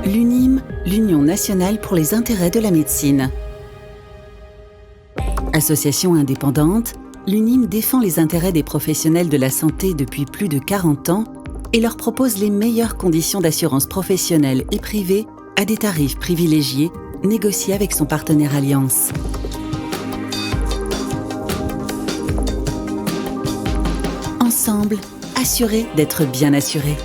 L'UNIM, l'Union nationale pour les intérêts de la médecine. Association indépendante, l'UNIM défend les intérêts des professionnels de la santé depuis plus de 40 ans et leur propose les meilleures conditions d'assurance professionnelle et privée à des tarifs privilégiés négociés avec son partenaire Allianz. Ensemble, assurés d'être bien assurés.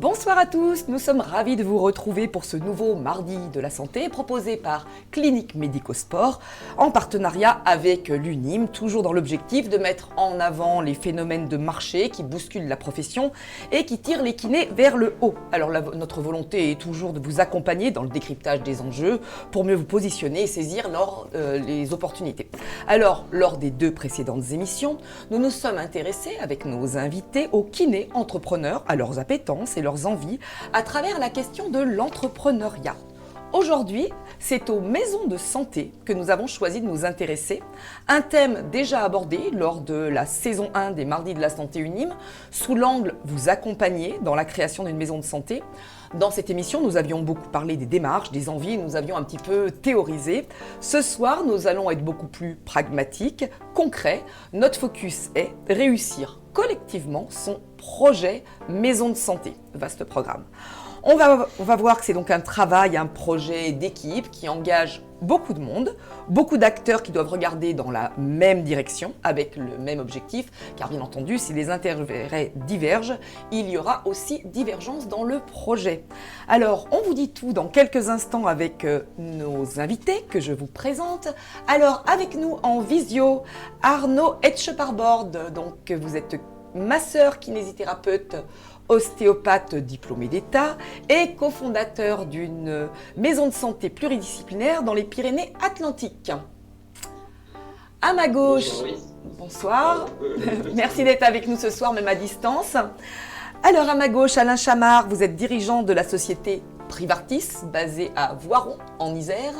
Bonsoir à tous, nous sommes ravis de vous retrouver pour ce nouveau Mardi de la Santé proposé par Clinique Médico-Sport en partenariat avec l'UNIM, toujours dans l'objectif de mettre en avant les phénomènes de marché qui bousculent la profession et qui tirent les kinés vers le haut. Alors notre volonté est toujours de vous accompagner dans le décryptage des enjeux pour mieux vous positionner et saisir les opportunités. Alors, lors des 2 précédentes émissions, nous nous sommes intéressés avec nos invités aux kinés entrepreneurs, à leurs appétences et leurs envies à travers la question de l'entrepreneuriat. Aujourd'hui, c'est aux maisons de santé que nous avons choisi de nous intéresser, un thème déjà abordé lors de la saison 1 des Mardis de la Santé UNIM, sous l'angle vous accompagner dans la création d'une maison de santé. Dans cette émission, nous avions beaucoup parlé des démarches, des envies, nous avions un petit peu théorisé. Ce soir, nous allons être beaucoup plus pragmatiques, concrets. Notre focus est réussir collectivement son projet maison de santé. Vaste programme. On va voir que c'est donc un travail, un projet d'équipe qui engage beaucoup de monde, beaucoup d'acteurs qui doivent regarder dans la même direction, avec le même objectif, car bien entendu, si les intérêts divergent, il y aura aussi divergence dans le projet. Alors, on vous dit tout dans quelques instants avec nos invités que je vous présente. Alors, avec nous en visio, Arnaud Etcheparbord, donc vous êtes masseur kinésithérapeute, ostéopathe diplômé d'État et cofondateur d'une maison de santé pluridisciplinaire dans les Pyrénées-Atlantiques. À ma gauche, bonsoir. Merci d'être avec nous ce soir, même à distance. Alors à ma gauche, Alain Chamard, vous êtes dirigeant de la société Privartis, basée à Voiron, en Isère.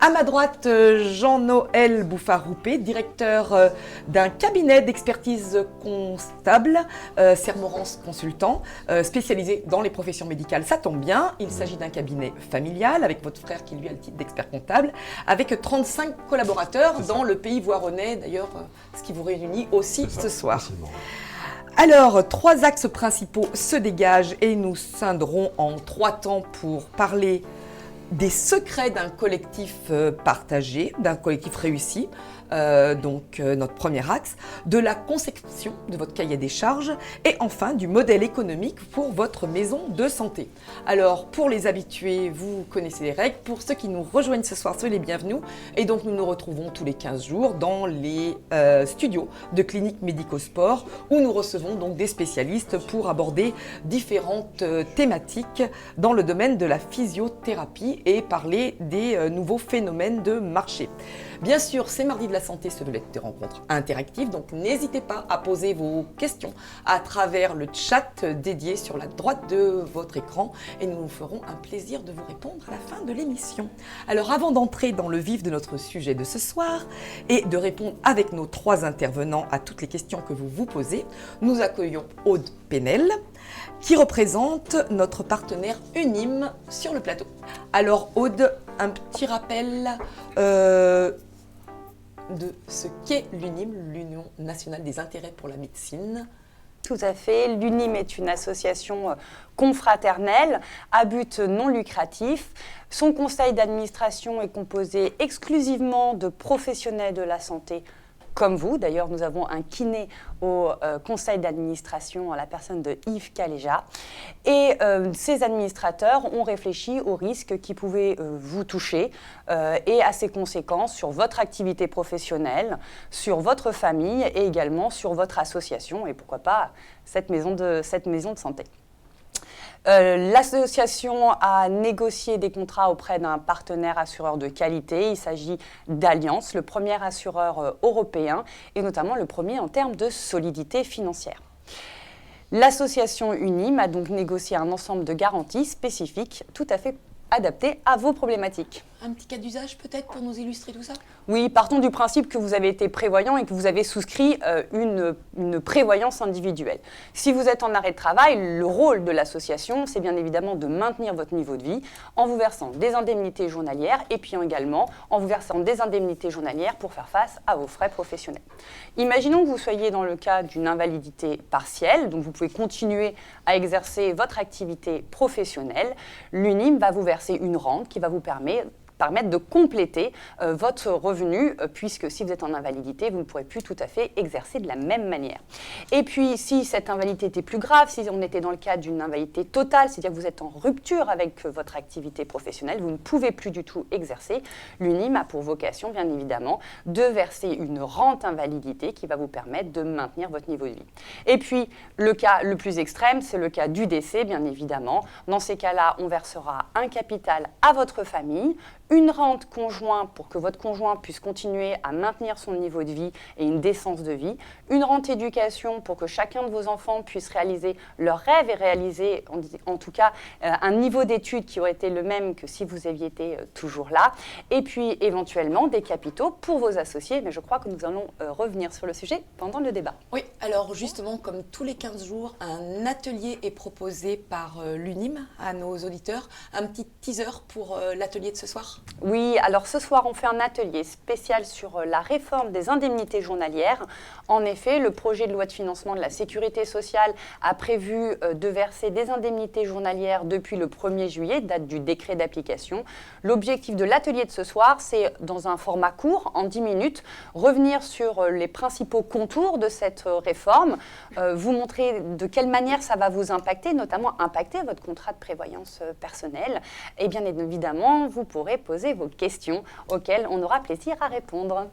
À ma droite, Jean-Noël Bouffard-Roupé, directeur d'un cabinet d'expertise comptable, Sermorance Consultant, spécialisé dans les professions médicales. Ça tombe bien, il s'agit d'un cabinet familial avec votre frère qui lui a le titre d'expert comptable, avec 35 collaborateurs dans le pays voironnais, d'ailleurs, ce qui vous réunit aussi ce soir. Alors, 3 axes principaux se dégagent et nous scindrons en 3 temps pour parler des secrets d'un collectif partagé, d'un collectif réussi, notre premier axe, de la conception de votre cahier des charges et enfin du modèle économique pour votre maison de santé. Alors pour les habitués, vous connaissez les règles, pour ceux qui nous rejoignent ce soir, soyez les bienvenus et donc nous nous retrouvons tous les 15 jours dans les studios de Clinique Médico-Sport où nous recevons donc des spécialistes pour aborder différentes thématiques dans le domaine de la physiothérapie et parler des nouveaux phénomènes de marché. Bien sûr, ces Mardis de la Santé se veulent être des rencontres interactives, donc n'hésitez pas à poser vos questions à travers le chat dédié sur la droite de votre écran et nous nous ferons un plaisir de vous répondre à la fin de l'émission. Alors avant d'entrer dans le vif de notre sujet de ce soir et de répondre avec nos 3 intervenants à toutes les questions que vous vous posez, nous accueillons Aude Penel, qui représente notre partenaire UNIM sur le plateau. Alors Aude, un petit rappel de ce qu'est l'UNIM, l'Union nationale des intérêts pour la médecine. Tout à fait. L'UNIM est une association confraternelle à but non lucratif. Son conseil d'administration est composé exclusivement de professionnels de la santé comme vous. D'ailleurs, nous avons un kiné au conseil d'administration à la personne de Yves Caléja. Et ces administrateurs ont réfléchi aux risques qui pouvaient vous toucher et à ses conséquences sur votre activité professionnelle, sur votre famille et également sur votre association et pourquoi pas cette maison de santé. L'association a négocié des contrats auprès d'un partenaire assureur de qualité. Il s'agit d'Allianz, le premier assureur européen et notamment le premier en termes de solidité financière. L'association UNIM a donc négocié un ensemble de garanties spécifiques tout à fait adaptées à vos problématiques. Un petit cas d'usage peut-être pour nous illustrer tout ça? Oui, partons du principe que vous avez été prévoyant et que vous avez souscrit une prévoyance individuelle. Si vous êtes en arrêt de travail, le rôle de l'association, c'est bien évidemment de maintenir votre niveau de vie en vous versant des indemnités journalières et puis également en vous versant des indemnités journalières pour faire face à vos frais professionnels. Imaginons que vous soyez dans le cas d'une invalidité partielle, donc vous pouvez continuer à exercer votre activité professionnelle. L'UNIM va vous verser une rente qui va vous permettre de compléter votre revenu, puisque si vous êtes en invalidité, vous ne pourrez plus tout à fait exercer de la même manière. Et puis, si cette invalidité était plus grave, si on était dans le cadre d'une invalidité totale, c'est-à-dire que vous êtes en rupture avec votre activité professionnelle, vous ne pouvez plus du tout exercer, l'UNIM a pour vocation, bien évidemment, de verser une rente invalidité qui va vous permettre de maintenir votre niveau de vie. Et puis, le cas le plus extrême, c'est le cas du décès, bien évidemment. Dans ces cas-là, on versera un capital à votre famille, une rente conjointe pour que votre conjoint puisse continuer à maintenir son niveau de vie et une décence de vie, une rente éducation pour que chacun de vos enfants puisse réaliser leurs rêves et réaliser en tout cas un niveau d'études qui aurait été le même que si vous aviez été toujours là, et puis éventuellement des capitaux pour vos associés, mais je crois que nous allons revenir sur le sujet pendant le débat. Oui, alors justement, comme tous les 15 jours, un atelier est proposé par l'UNIM à nos auditeurs. Un petit teaser pour l'atelier de ce soir? Oui, alors ce soir, on fait un atelier spécial sur la réforme des indemnités journalières. En effet, le projet de loi de financement de la sécurité sociale a prévu de verser des indemnités journalières depuis le 1er juillet, date du décret d'application. L'objectif de l'atelier de ce soir, c'est, dans un format court, en 10 minutes, revenir sur les principaux contours de cette réforme, vous montrer de quelle manière ça va vous impacter, notamment impacter votre contrat de prévoyance personnelle. Et bien évidemment, vous pourrez poser vos questions auxquelles on aura plaisir à répondre.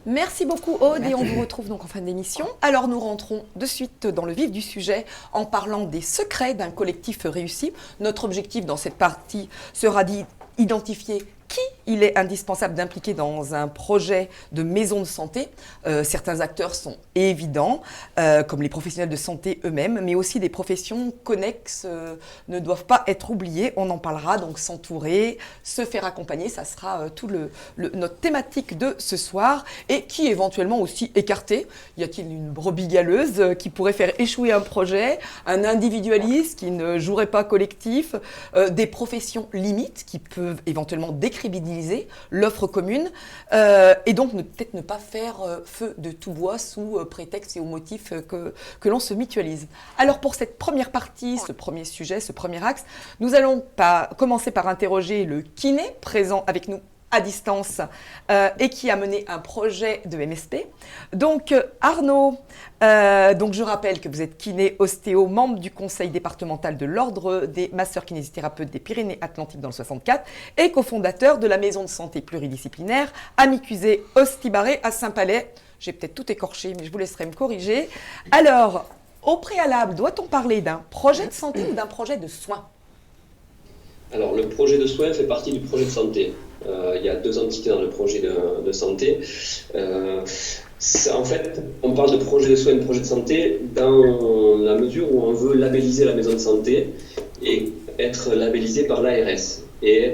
Merci beaucoup Aude et on vous retrouve donc en fin d'émission. Alors nous rentrons de suite dans le vif du sujet en parlant des secrets d'un collectif réussi. Notre objectif dans cette partie sera d'identifier qui il est indispensable d'impliquer dans un projet de maison de santé. Certains acteurs sont évidents, comme les professionnels de santé eux-mêmes, mais aussi des professions connexes ne doivent pas être oubliées. On en parlera, donc s'entourer, se faire accompagner, ça sera notre thématique de ce soir. Et qui éventuellement aussi écarté. Y a-t-il une brebis galeuse qui pourrait faire échouer un projet, un individualiste qui ne jouerait pas collectif, des professions limites qui peuvent éventuellement décrédibiliser l'offre commune et donc peut-être ne pas faire feu de tout bois sous prétexte et au motif que l'on se mutualise. Alors pour cette première partie, ce premier sujet, ce premier axe, nous allons commencer par interroger le kiné présent avec nous à distance et qui a mené un projet de MSP. Donc Arnaud, donc je rappelle que vous êtes kiné ostéo, membre du conseil départemental de l'ordre des masseurs kinésithérapeutes des Pyrénées-Atlantiques dans le 64 et cofondateur de la maison de santé pluridisciplinaire Amicusé Hostibaré à Saint-Palais. J'ai peut-être tout écorché, mais je vous laisserai me corriger. Alors, au préalable, doit-on parler d'un projet de santé ou d'un projet de soins? Alors, le projet de soins fait partie du projet de santé. Il y a deux entités dans le projet de santé. En fait, on parle de projet de soins et de projet de santé dans la mesure où on veut labelliser la maison de santé et être labellisé par l'ARS et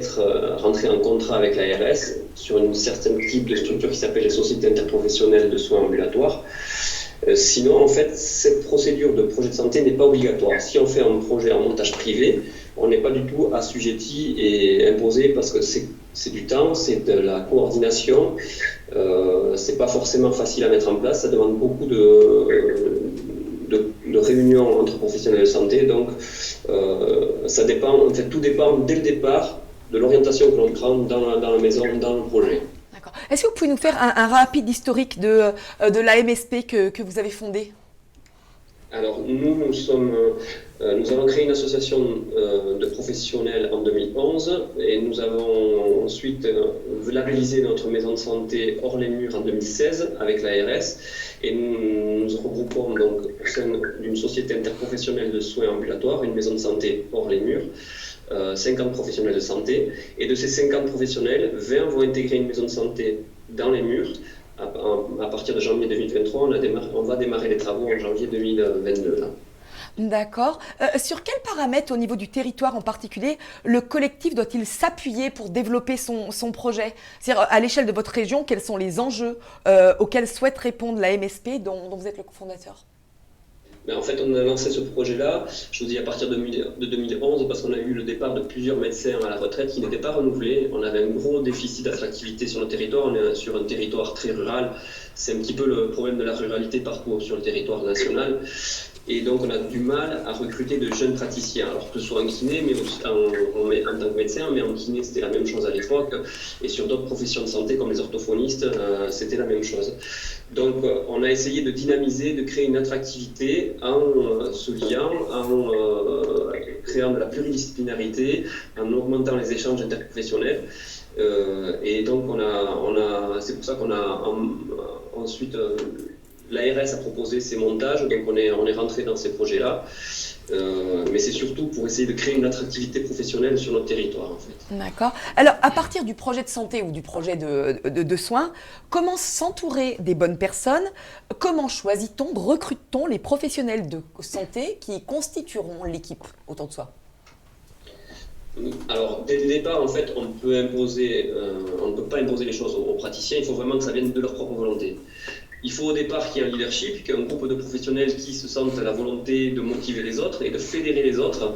rentrer en contrat avec l'ARS sur une certaine type de structure qui s'appelle les sociétés interprofessionnelles de soins ambulatoires. Sinon, en fait, cette procédure de projet de santé n'est pas obligatoire. Si on fait un projet en montage privé, on n'est pas du tout assujetti et imposé parce que c'est du temps, c'est de la coordination, c'est pas forcément facile à mettre en place, ça demande beaucoup de réunions entre professionnels de santé, donc ça dépend, en fait tout dépend dès le départ de l'orientation que l'on prend dans la maison, dans le projet. D'accord. Est-ce que vous pouvez nous faire un rapide historique de la MSP que vous avez fondée ? Alors nous avons créé une association de professionnels en 2011 et nous avons ensuite labellisé notre maison de santé hors les murs en 2016 avec l'ARS et nous nous regroupons donc au sein d'une société interprofessionnelle de soins ambulatoires, une maison de santé hors les murs. 50 professionnels de santé et de ces 50 professionnels, 20 vont intégrer une maison de santé dans les murs. À partir de janvier 2023, on va démarrer les travaux en janvier 2022. Là. D'accord. Sur quels paramètres au niveau du territoire en particulier, le collectif doit-il s'appuyer pour développer son projet? C'est-à-dire, à l'échelle de votre région, quels sont les enjeux auxquels souhaite répondre la MSP dont vous êtes le cofondateur? Mais en fait, on a lancé ce projet-là, je vous dis à partir de 2011, parce qu'on a eu le départ de plusieurs médecins à la retraite qui n'étaient pas renouvelés. On avait un gros déficit d'attractivité sur le territoire. On est sur un territoire très rural. C'est un petit peu le problème de la ruralité partout sur le territoire national. Et donc, on a du mal à recruter de jeunes praticiens. Alors que ce soit en kiné, mais aussi en tant que médecin, mais en kiné, c'était la même chose à l'époque. Et sur d'autres professions de santé, comme les orthophonistes, c'était la même chose. Donc, on a essayé de dynamiser, de créer une attractivité en se liant, en créant de la pluridisciplinarité, en augmentant les échanges interprofessionnels. Et donc, c'est pour ça qu'on a ensuite... L'ARS a proposé ces montages, donc on est rentré dans ces projets-là. Mais c'est surtout pour essayer de créer une attractivité professionnelle sur notre territoire. En fait. D'accord. Alors, à partir du projet de santé ou du projet de soins, comment s'entourer des bonnes personnes? Comment choisit-on, recrute-t-on les professionnels de santé qui constitueront l'équipe autour de soi? Alors, dès le départ, en fait, on ne peut pas imposer les choses aux praticiens, il faut vraiment que ça vienne de leur propre volonté. Il faut au départ qu'il y ait un leadership, qu'il y ait un groupe de professionnels qui se sentent la volonté de motiver les autres et de fédérer les autres.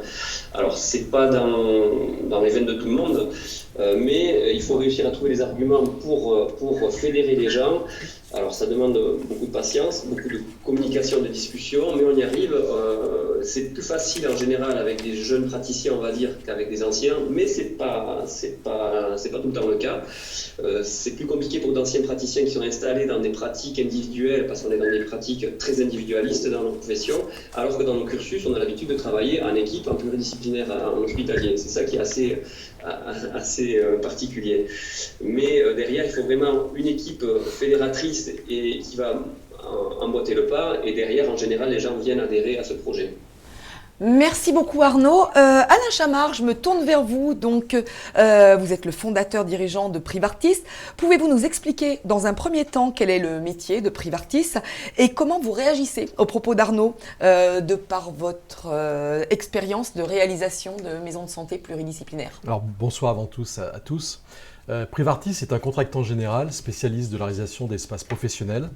Alors, c'est pas dans les veines de tout le monde, mais il faut réussir à trouver les arguments pour fédérer les gens. Alors, ça demande beaucoup de patience, beaucoup de communication, de discussion, mais on y arrive. C'est plus facile en général avec des jeunes praticiens, on va dire, qu'avec des anciens, mais c'est pas tout le temps le cas. C'est plus compliqué pour d'anciens praticiens qui sont installés dans des pratiques individuelles, parce qu'on est dans des pratiques très individualistes dans nos professions, alors que dans nos cursus, on a l'habitude de travailler en équipe, en pluridisciplinaire, en hospitalier. C'est ça qui est assez particulier. Mais derrière, il faut vraiment une équipe fédératrice et qui va emboîter le pas, et derrière, en général, les gens viennent adhérer à ce projet. Merci beaucoup Arnaud. Alain Chamard, je me tourne vers vous. Donc, vous êtes le fondateur dirigeant de Privartis. Pouvez-vous nous expliquer dans un premier temps quel est le métier de Privartis et comment vous réagissez aux propos d'Arnaud de par votre expérience de réalisation de maisons de santé pluridisciplinaires? Alors bonsoir avant tous à tous. Privartis est un contractant général spécialiste de la réalisation d'espaces professionnels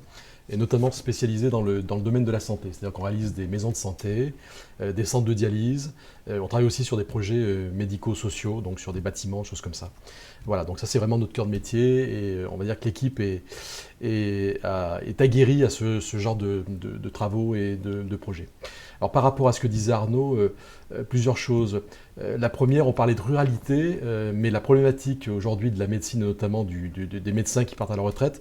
et notamment spécialisé dans le domaine de la santé. C'est-à-dire qu'on réalise des maisons de santé, des centres de dialyse, on travaille aussi sur des projets médico-sociaux, donc sur des bâtiments, choses comme ça. Voilà, donc ça c'est vraiment notre cœur de métier et on va dire que l'équipe est aguerrie à ce genre de travaux et de projets. Alors par rapport à ce que disait Arnaud, plusieurs choses. La première, on parlait de ruralité, mais la problématique aujourd'hui de la médecine, et notamment des médecins qui partent à la retraite,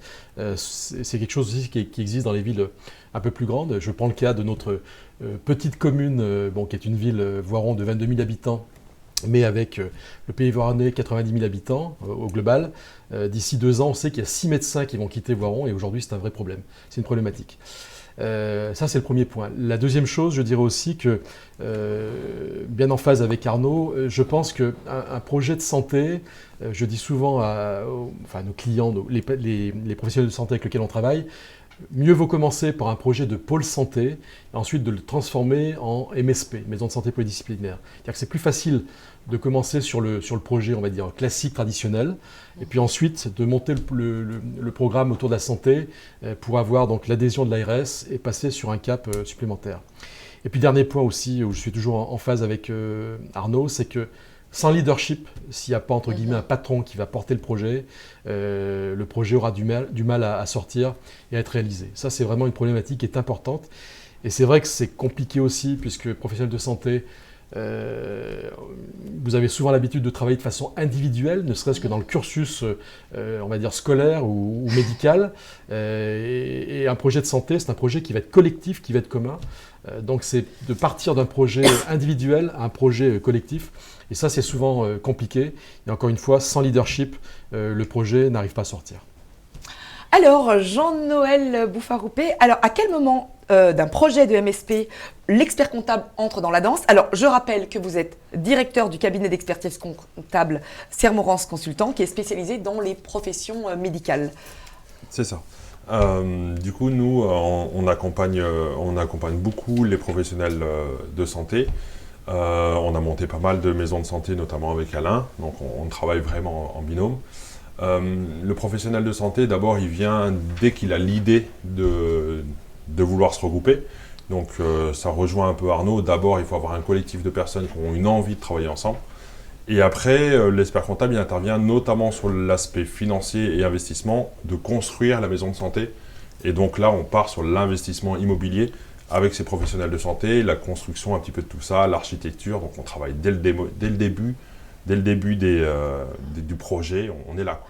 c'est quelque chose aussi qui existe dans les villes un peu plus grandes. Je prends le cas de notre petite commune, qui est une ville, Voiron, de 22 000 habitants, mais avec le pays voironnais, 90 000 habitants au global. D'ici 2 ans, on sait qu'il y a 6 médecins qui vont quitter Voiron, et aujourd'hui c'est un vrai problème, c'est une problématique. Ça c'est le premier point. La deuxième chose, je dirais aussi que, bien en phase avec Arnaud, je pense qu'un projet de santé, je dis souvent à nos clients, les professionnels de santé avec lesquels on travaille, mieux vaut commencer par un projet de pôle santé, et ensuite de le transformer en MSP, maison de santé pluridisciplinaire. C'est-à-dire que c'est plus facile de commencer sur le projet, on va dire, classique, traditionnel, et puis ensuite de monter le programme autour de la santé pour avoir donc l'adhésion de l'ARS et passer sur un cap supplémentaire. Et puis dernier point aussi, où je suis toujours en phase avec Arnaud, c'est que sans leadership, s'il n'y a pas entre guillemets un patron qui va porter le projet aura du mal à sortir et à être réalisé. Ça c'est vraiment une problématique qui est importante. Et c'est vrai que c'est compliqué aussi, puisque professionnels de santé, vous avez souvent l'habitude de travailler de façon individuelle, ne serait-ce que dans le cursus, on va dire, scolaire ou médical. Et un projet de santé, c'est un projet qui va être collectif, qui va être commun. Donc c'est de partir d'un projet individuel à un projet collectif. Et ça, c'est souvent compliqué. Et encore une fois, sans leadership, le projet n'arrive pas à sortir. Alors, Jean-Noël Bouffaroupé, alors à quel moment d'un projet de MSP, l'expert comptable entre dans la danse? Alors, je rappelle que vous êtes directeur du cabinet d'expertise comptable Sermorance Consultant, qui est spécialisé dans les professions médicales. C'est ça. Du coup, nous, on accompagne beaucoup les professionnels de santé. On a monté pas mal de maisons de santé, notamment avec Alain, donc on travaille vraiment en binôme. Le professionnel de santé, d'abord, il vient dès qu'il a l'idée de vouloir se regrouper. Donc ça rejoint un peu Arnaud. D'abord, il faut avoir un collectif de personnes qui ont une envie de travailler ensemble. Et après, l'expert comptable, il intervient notamment sur l'aspect financier et investissement, de construire la maison de santé. Et donc là, on part sur l'investissement immobilier avec ces professionnels de santé, la construction un petit peu de tout ça, l'architecture. Donc on travaille dès le début du projet, on est là.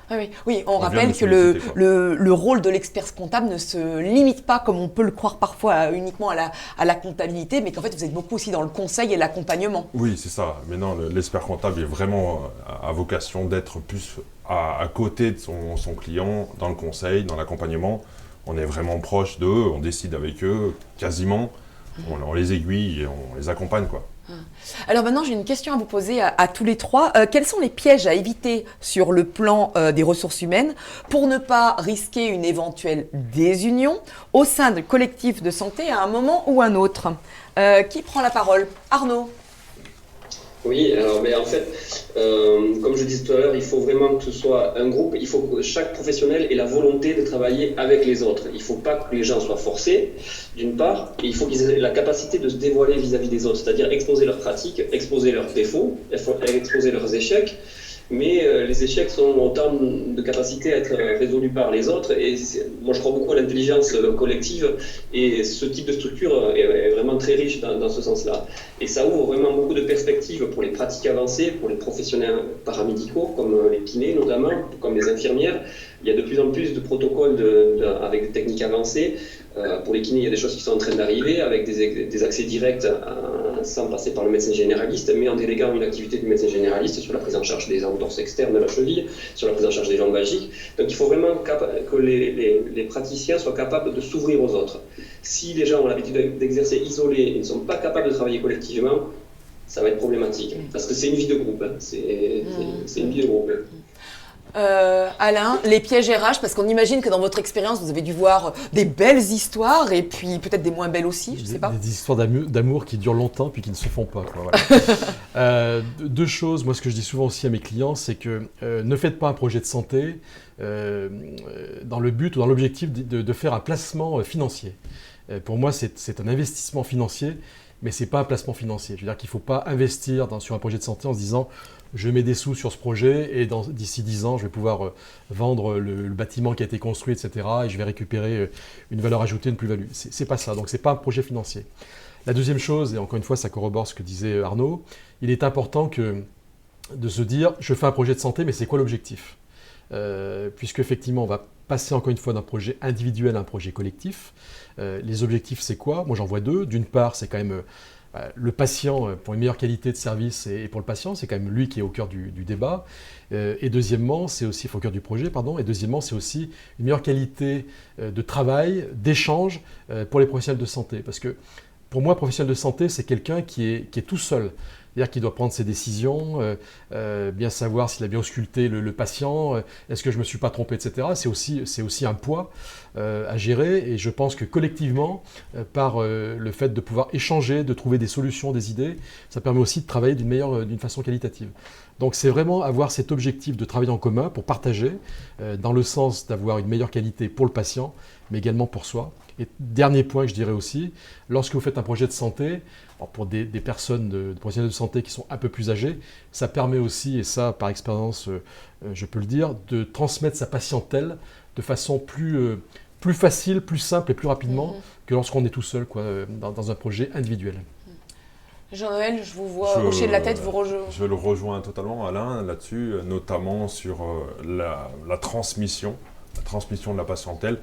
Oui, on rappelle que le rôle de l'expert comptable ne se limite pas, comme on peut le croire parfois, uniquement à la comptabilité, mais qu'en fait, vous êtes beaucoup aussi dans le conseil et l'accompagnement. Oui, c'est ça. Mais non, l'expert comptable est vraiment à vocation d'être plus à côté de son client, dans le conseil, dans l'accompagnement. On est vraiment proche d'eux, on décide avec eux, quasiment. On les aiguille et on les accompagne, quoi. Alors maintenant, j'ai une question à vous poser à tous les trois. Quels sont les pièges à éviter sur le plan des ressources humaines pour ne pas risquer une éventuelle désunion au sein de collectifs de santé à un moment ou un autre? Qui prend la parole? Arnaud? Oui, alors mais en fait, comme je disais tout à l'heure, il faut vraiment que ce soit un groupe, il faut que chaque professionnel ait la volonté de travailler avec les autres. Il ne faut pas que les gens soient forcés, d'une part, et il faut qu'ils aient la capacité de se dévoiler vis-à-vis des autres, c'est-à-dire exposer leurs pratiques, exposer leurs défauts, exposer leurs échecs. Mais les échecs sont autant de capacité à être résolus par les autres. Et moi, je crois beaucoup à l'intelligence collective. Et ce type de structure est vraiment très riche dans ce sens-là. Et ça ouvre vraiment beaucoup de perspectives pour les pratiques avancées, pour les professionnels paramédicaux, comme les kinés notamment, comme les infirmières. Il y a de plus en plus de protocoles avec des techniques avancées. Pour les kinés, il y a des choses qui sont en train d'arriver avec des accès directs sans passer par le médecin généraliste, mais en déléguant une activité du médecin généraliste sur la prise en charge des entorses externes de la cheville, sur la prise en charge des lombalgiques. Donc il faut vraiment que les praticiens soient capables de s'ouvrir aux autres. Si les gens ont l'habitude d'exercer isolés et ne sont pas capables de travailler collectivement, ça va être problématique. Parce que c'est une vie de groupe. C'est une vie de groupe. Alain, les pièges RH, parce qu'on imagine que dans votre expérience, vous avez dû voir des belles histoires et puis peut-être des moins belles aussi, je ne sais pas. Des histoires d'amour qui durent longtemps puis qui ne se font pas. Quoi, voilà. Deux choses, moi ce que je dis souvent aussi à mes clients, c'est que ne faites pas un projet de santé dans le but ou dans l'objectif de faire un placement financier. Pour moi, c'est un investissement financier, mais ce n'est pas un placement financier. Je veux dire qu'il ne faut pas investir sur un projet de santé en se disant je mets des sous sur ce projet et d'ici 10 ans, je vais pouvoir vendre le bâtiment qui a été construit, etc. et je vais récupérer une valeur ajoutée, une plus-value. C'est pas ça, donc ce n'est pas un projet financier. La deuxième chose, et encore une fois, ça corrobore ce que disait Arnaud, il est important de se dire je fais un projet de santé, mais c'est quoi l'objectif ? Puisque effectivement, on va passer encore une fois d'un projet individuel à un projet collectif. Les objectifs, c'est quoi ? Moi, j'en vois deux. D'une part, c'est quand même le patient, pour une meilleure qualité de service et pour le patient, c'est quand même lui qui est au cœur du débat. Et deuxièmement, c'est aussi, au cœur du projet, pardon. Et deuxièmement, c'est aussi une meilleure qualité de travail, d'échange pour les professionnels de santé. Parce que pour moi, professionnel de santé, c'est quelqu'un qui est tout seul. C'est-à-dire qu'il doit prendre ses décisions, bien savoir s'il a bien ausculté le patient, est-ce que je ne me suis pas trompé, etc. C'est aussi un poids à gérer et je pense que collectivement, par le fait de pouvoir échanger, de trouver des solutions, des idées, ça permet aussi de travailler d'une façon qualitative. Donc c'est vraiment avoir cet objectif de travailler en commun pour partager, dans le sens d'avoir une meilleure qualité pour le patient, mais également pour soi. Et dernier point que je dirais aussi, lorsque vous faites un projet de santé, alors pour des personnes, de professionnels de santé qui sont un peu plus âgés, ça permet aussi, et ça par expérience je peux le dire, de transmettre sa patientèle de façon plus facile, plus simple et plus rapidement que lorsqu'on est tout seul dans un projet individuel. Jean-Noël, je vous vois hocher de la tête, vous rejoignez. Je le rejoins totalement, Alain, là-dessus, notamment sur la transmission de la patientèle,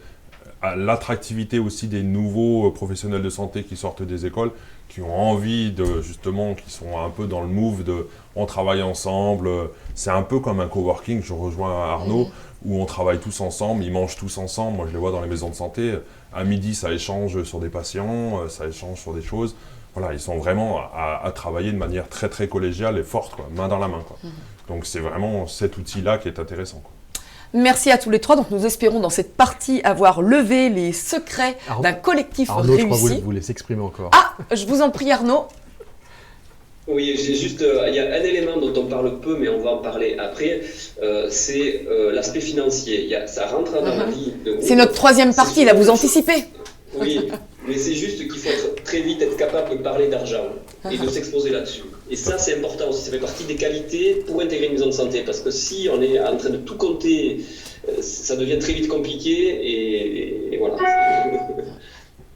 l'attractivité aussi des nouveaux professionnels de santé qui sortent des écoles, qui ont envie justement, qui sont un peu dans le move de on travaille ensemble. C'est un peu comme un coworking, je rejoins Arnaud, où on travaille tous ensemble, ils mangent tous ensemble. Moi, je les vois dans les maisons de santé. À midi, ça échange sur des patients, ça échange sur des choses. Voilà, ils sont vraiment à travailler de manière très très collégiale et forte, quoi, main dans la main, quoi. Donc c'est vraiment cet outil-là qui est intéressant, quoi. Merci à tous les trois. Donc nous espérons dans cette partie avoir levé les secrets d'un collectif Arnaud, réussi. je crois que vous voulez s'exprimer encore. Ah, je vous en prie Arnaud. Oui, j'ai juste, il y a un élément dont on parle peu, mais on va en parler après, c'est l'aspect financier. Ça rentre dans la vie de groupe. C'est notre troisième partie, là, vous anticipez. Oui, mais c'est juste qu'il faut très vite être capable de parler d'argent et de s'exposer là-dessus. Et ça, c'est important aussi, ça fait partie des qualités pour intégrer une maison de santé, parce que si on est en train de tout compter, ça devient très vite compliqué, et voilà.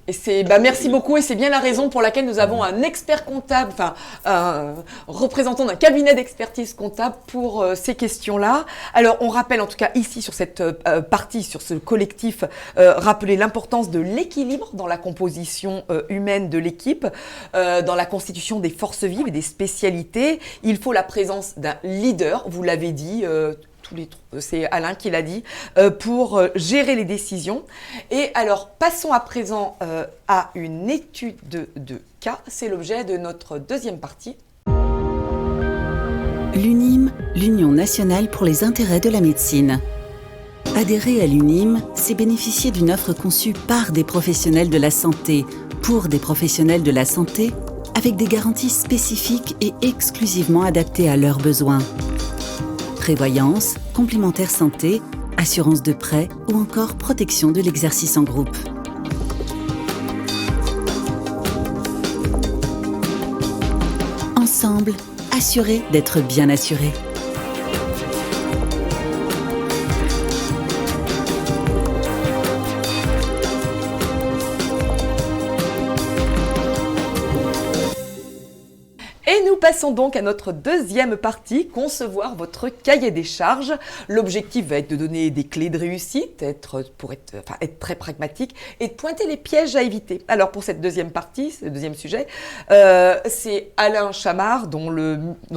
Et merci beaucoup, et c'est bien la raison pour laquelle nous avons un expert comptable, enfin un représentant d'un cabinet d'expertise comptable pour ces questions-là. Alors on rappelle en tout cas ici sur cette partie, sur ce collectif, rappeler l'importance de l'équilibre dans la composition humaine de l'équipe, dans la constitution des forces vives et des spécialités. Il faut la présence d'un leader, vous l'avez dit, c'est Alain qui l'a dit, pour gérer les décisions. Et alors, passons à présent à une étude de cas. C'est l'objet de notre deuxième partie. L'UNIM, l'Union nationale pour les intérêts de la médecine. Adhérer à l'UNIM, c'est bénéficier d'une offre conçue par des professionnels de la santé, pour des professionnels de la santé, avec des garanties spécifiques et exclusivement adaptées à leurs besoins. Prévoyance, complémentaire santé, assurance de prêt ou encore protection de l'exercice en groupe. Ensemble, assurés d'être bien assurés. Passons donc à notre deuxième partie, concevoir votre cahier des charges. L'objectif va être de donner des clés de réussite, être très pragmatique et de pointer les pièges à éviter. Alors pour cette deuxième partie, ce deuxième sujet, c'est Alain Chamard, dont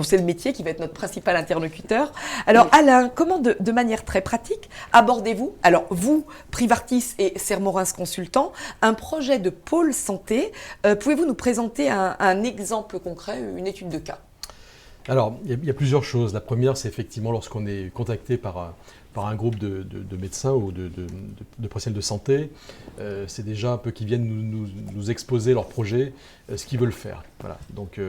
c'est le métier qui va être notre principal interlocuteur. Alors Alain, comment de manière très pratique abordez-vous, alors vous, Privartis et Sermorins Consultants, un projet de pôle santé? Pouvez-vous nous présenter un exemple concret, une étude de cas? Alors, il y a plusieurs choses. La première, c'est effectivement lorsqu'on est contacté par un groupe de médecins ou de professionnels de santé, c'est déjà un peu qu'ils viennent nous exposer leur projet, ce qu'ils veulent faire. Voilà. Donc,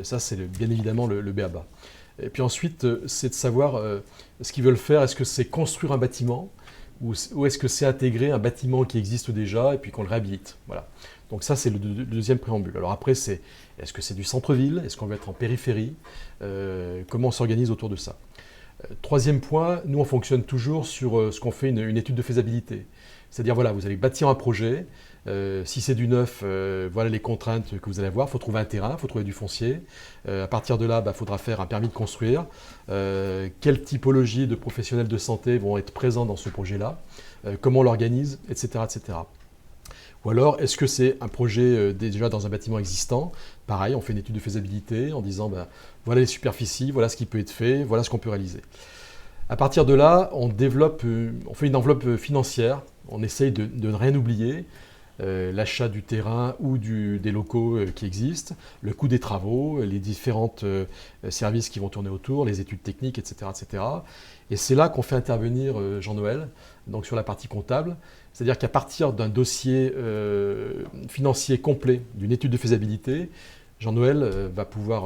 ça, c'est bien évidemment le b.a.-ba. Et puis ensuite, c'est de savoir ce qu'ils veulent faire. Est-ce que c'est construire un bâtiment ou est-ce que c'est intégrer un bâtiment qui existe déjà et puis qu'on le réhabilite? Voilà. Donc ça, c'est le deuxième préambule. Alors après, est-ce que c'est du centre-ville? Est-ce qu'on va être en périphérie? Comment on s'organise autour de ça? Troisième point, nous, on fonctionne toujours sur ce qu'on fait une étude de faisabilité. C'est-à-dire, voilà, vous allez bâtir un projet. Si c'est du neuf, voilà les contraintes que vous allez avoir. Il faut trouver un terrain, il faut trouver du foncier. À partir de là, il faudra faire un permis de construire. Quelle typologie de professionnels de santé vont être présents dans ce projet-là? Comment on l'organise, etc., etc. Ou alors, est-ce que c'est un projet déjà dans un bâtiment existant? Pareil, on fait une étude de faisabilité en disant voilà les superficies, voilà ce qui peut être fait, voilà ce qu'on peut réaliser. À partir de là, on fait une enveloppe financière, on essaye de ne rien oublier, l'achat du terrain ou des locaux qui existent, le coût des travaux, les différents services qui vont tourner autour, les études techniques, etc. etc. Et c'est là qu'on fait intervenir Jean-Noël, donc sur la partie comptable. C'est-à-dire qu'à partir d'un dossier financier complet, d'une étude de faisabilité, Jean-Noël va pouvoir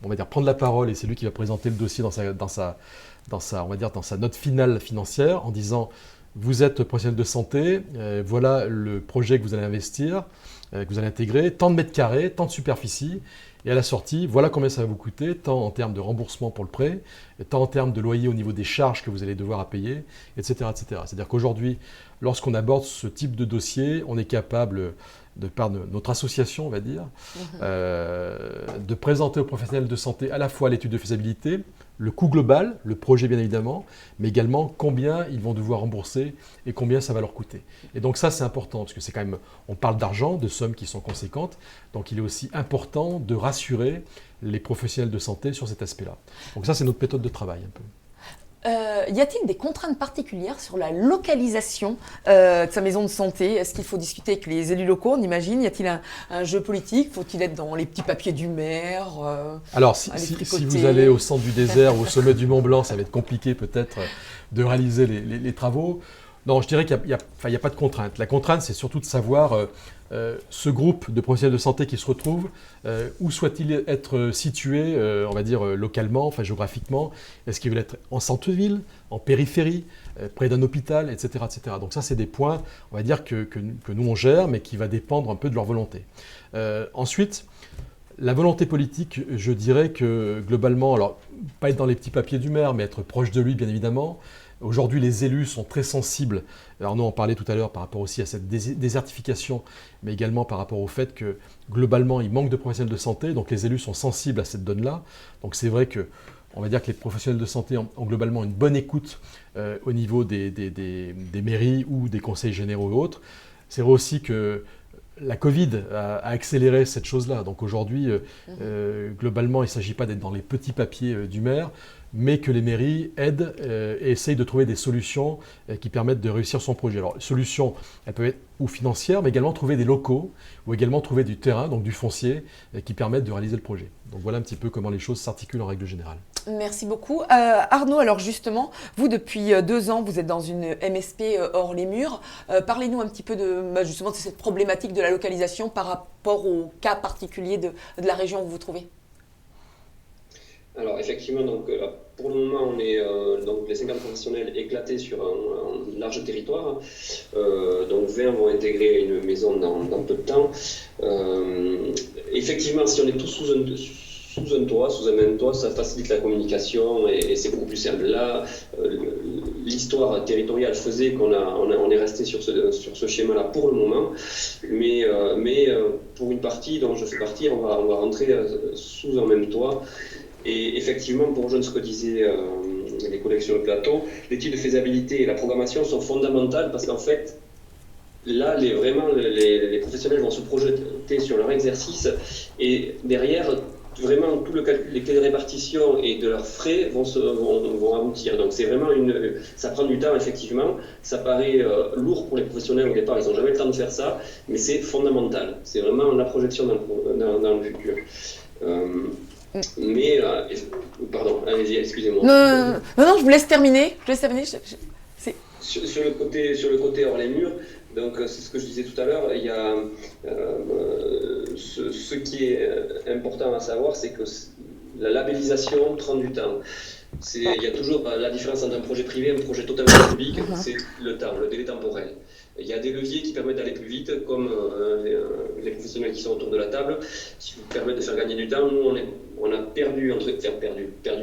on va dire, prendre la parole et c'est lui qui va présenter le dossier dans sa note finale financière en disant vous êtes professionnel de santé, voilà le projet que vous allez investir, que vous allez intégrer, tant de mètres carrés, tant de superficie. Et à la sortie, voilà combien ça va vous coûter, tant en termes de remboursement pour le prêt, tant en termes de loyer au niveau des charges que vous allez devoir à payer, etc. etc. C'est-à-dire qu'aujourd'hui, lorsqu'on aborde ce type de dossier, on est capable, de par notre association, on va dire, de présenter aux professionnels de santé à la fois l'étude de faisabilité, le coût global, le projet bien évidemment, mais également combien ils vont devoir rembourser et combien ça va leur coûter. Et donc ça c'est important, parce que c'est quand même, on parle d'argent, de sommes qui sont conséquentes, donc il est aussi important de rassurer les professionnels de santé sur cet aspect-là. Donc ça c'est notre méthode de travail un peu. Y a-t-il des contraintes particulières sur la localisation de sa maison de santé? Est-ce qu'il faut discuter avec les élus locaux, on imagine? Y a-t-il un jeu politique? Faut-il être dans les petits papiers du maire? Alors, si vous allez au centre du désert ou au sommet du Mont Blanc, ça va être compliqué peut-être de réaliser les travaux. Non, je dirais qu'il n'y a pas de contrainte. La contrainte, c'est surtout de savoir ce groupe de professionnels de santé qui se retrouve, où souhaite-t-il être situé, on va dire localement, enfin géographiquement. Est-ce qu'il veut être en centre-ville, en périphérie, près d'un hôpital, etc., etc. Donc ça, c'est des points, on va dire, que nous on gère, mais qui va dépendre un peu de leur volonté. Ensuite, la volonté politique, je dirais que globalement, alors pas être dans les petits papiers du maire, mais être proche de lui, bien évidemment. Aujourd'hui, les élus sont très sensibles. Alors nous, on parlait tout à l'heure par rapport aussi à cette désertification, mais également par rapport au fait que globalement, il manque de professionnels de santé, donc les élus sont sensibles à cette donne-là. Donc c'est vrai que, on va dire que les professionnels de santé ont globalement une bonne écoute au niveau des mairies ou des conseils généraux et autres. C'est vrai aussi que la Covid a accéléré cette chose-là. Donc aujourd'hui, globalement, il ne s'agit pas d'être dans les petits papiers du maire, mais que les mairies aident et essayent de trouver des solutions qui permettent de réussir son projet. Alors, solutions, elles peuvent être ou financières, mais également trouver des locaux, ou également trouver du terrain, donc du foncier, qui permettent de réaliser le projet. Donc voilà un petit peu comment les choses s'articulent en règle générale. Merci beaucoup. Arnaud, alors justement, vous depuis 2 ans, vous êtes dans une MSP hors les murs. Parlez-nous un petit peu justement de cette problématique de la localisation par rapport au cas particulier de la région où vous vous trouvez. Alors effectivement, donc, pour le moment, on est donc les 50 professionnels éclatés sur un large territoire. Donc 20 vont intégrer une maison dans peu de temps. Effectivement, si on est tous sous un toit, sous un même toit, ça facilite la communication et c'est beaucoup plus simple. Là, l'histoire territoriale faisait on est resté sur ce schéma-là pour le moment, mais pour une partie dont je fais partie, on va rentrer sous un même toit. Et effectivement, pour rejoindre ce que disaient les collègues sur le plateau, l'étude de faisabilité et la programmation sont fondamentales parce qu'en fait, là, les professionnels vont se projeter sur leur exercice et derrière, vraiment, tout le calcul des clés de répartition et de leurs frais vont aboutir. Donc c'est vraiment ça prend du temps, effectivement. Ça paraît lourd pour les professionnels au départ, ils n'ont jamais le temps de faire ça, mais c'est fondamental. C'est vraiment la projection dans le futur. Pardon, allez-y, excusez-moi. Non, je vous laisse terminer. Sur le côté hors les murs, donc c'est ce que je disais tout à l'heure, il y a ce qui est important à savoir, c'est que la labellisation prend du temps. Il y a toujours la différence entre un projet privé et un projet totalement public, c'est le temps, le délai temporel. Il y a des leviers qui permettent d'aller plus vite, comme les professionnels qui sont autour de la table, qui vous permettent de faire gagner du temps. Nous, on a perdu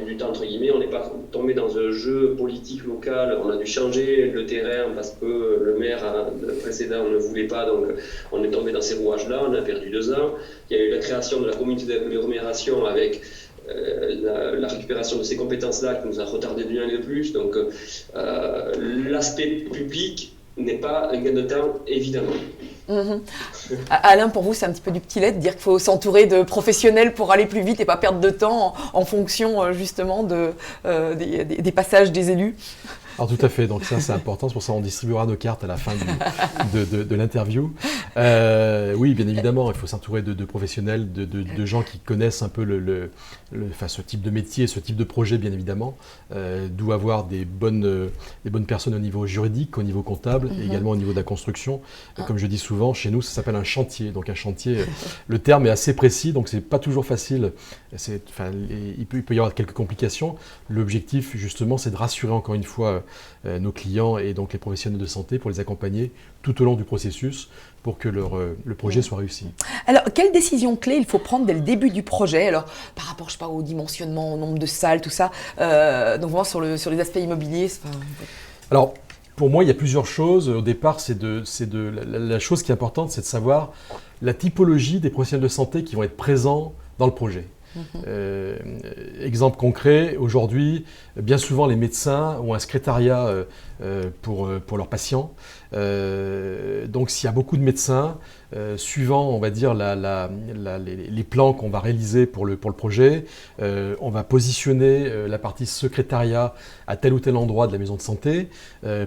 du temps, entre guillemets. On n'est pas tombé dans un jeu politique local. On a dû changer le terrain parce que le maire précédent ne voulait pas. Donc, on est tombé dans ces rouages-là. On a perdu 2 ans. Il y a eu la création de la communauté de rémunération avec la récupération de ces compétences-là qui nous a retardé d'une année de plus. Donc, l'aspect public n'est pas un gain de temps, évidemment. Alain, pour vous, c'est un petit peu du petit lait de dire qu'il faut s'entourer de professionnels pour aller plus vite et pas perdre de temps en fonction justement des passages des élus. Alors tout à fait, donc ça c'est important, c'est pour ça qu'on distribuera nos cartes à la fin de l'interview. Oui, bien évidemment, il faut s'entourer de professionnels, de gens qui connaissent un peu ce type de métier, ce type de projet, bien évidemment, d'où avoir des bonnes personnes au niveau juridique, au niveau comptable, et également au niveau de la construction. Comme je dis souvent, chez nous, ça s'appelle un chantier. Donc un chantier, le terme est assez précis, donc c'est pas toujours facile. Il peut y avoir quelques complications. L'objectif, justement, c'est de rassurer encore une fois nos clients et donc les professionnels de santé pour les accompagner tout au long du processus pour que le projet soit réussi. Alors, quelles décisions clés il faut prendre dès le début du projet? Alors, par rapport, je sais pas, au dimensionnement, au nombre de salles, tout ça, donc vraiment sur les aspects immobiliers. Alors, pour moi, il y a plusieurs choses. Au départ, la chose qui est importante, c'est de savoir la typologie des professionnels de santé qui vont être présents dans le projet. Exemple concret, aujourd'hui, bien souvent les médecins ont un secrétariat pour leurs patients. Donc s'il y a beaucoup de médecins, suivant on va dire les plans qu'on va réaliser pour le projet, on va positionner la partie secrétariat à tel ou tel endroit de la maison de santé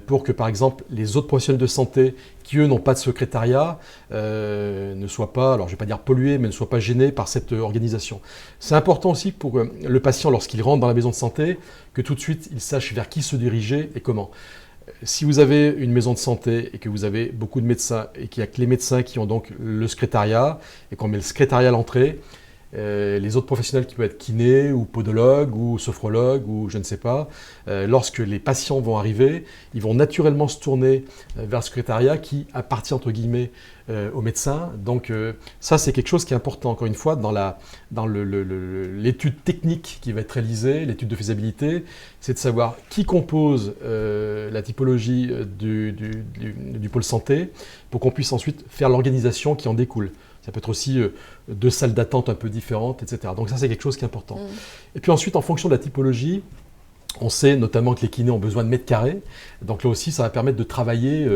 pour que par exemple les autres professionnels de santé qui eux n'ont pas de secrétariat ne soient pas, alors je ne vais pas dire pollués, mais ne soient pas gênés par cette organisation. C'est important aussi pour le patient lorsqu'il rentre dans la maison de santé que tout de suite il sache vers qui se diriger et comment. Si vous avez une maison de santé et que vous avez beaucoup de médecins et qu'il n'y a que les médecins qui ont donc le secrétariat et qu'on met le secrétariat à l'entrée, les autres professionnels qui peuvent être kinés ou podologues ou sophrologues ou je ne sais pas, lorsque les patients vont arriver, ils vont naturellement se tourner vers le secrétariat qui appartient entre guillemets aux médecins. Donc ça c'est quelque chose qui est important encore une fois dans l'étude technique qui va être réalisée, l'étude de faisabilité, c'est de savoir qui compose la typologie du pôle santé pour qu'on puisse ensuite faire l'organisation qui en découle. Ça peut être aussi 2 salles d'attente un peu différentes, etc. Donc ça, c'est quelque chose qui est important. Et puis ensuite, en fonction de la typologie, on sait notamment que les kinés ont besoin de mètres carrés. Donc là aussi, ça va permettre de travailler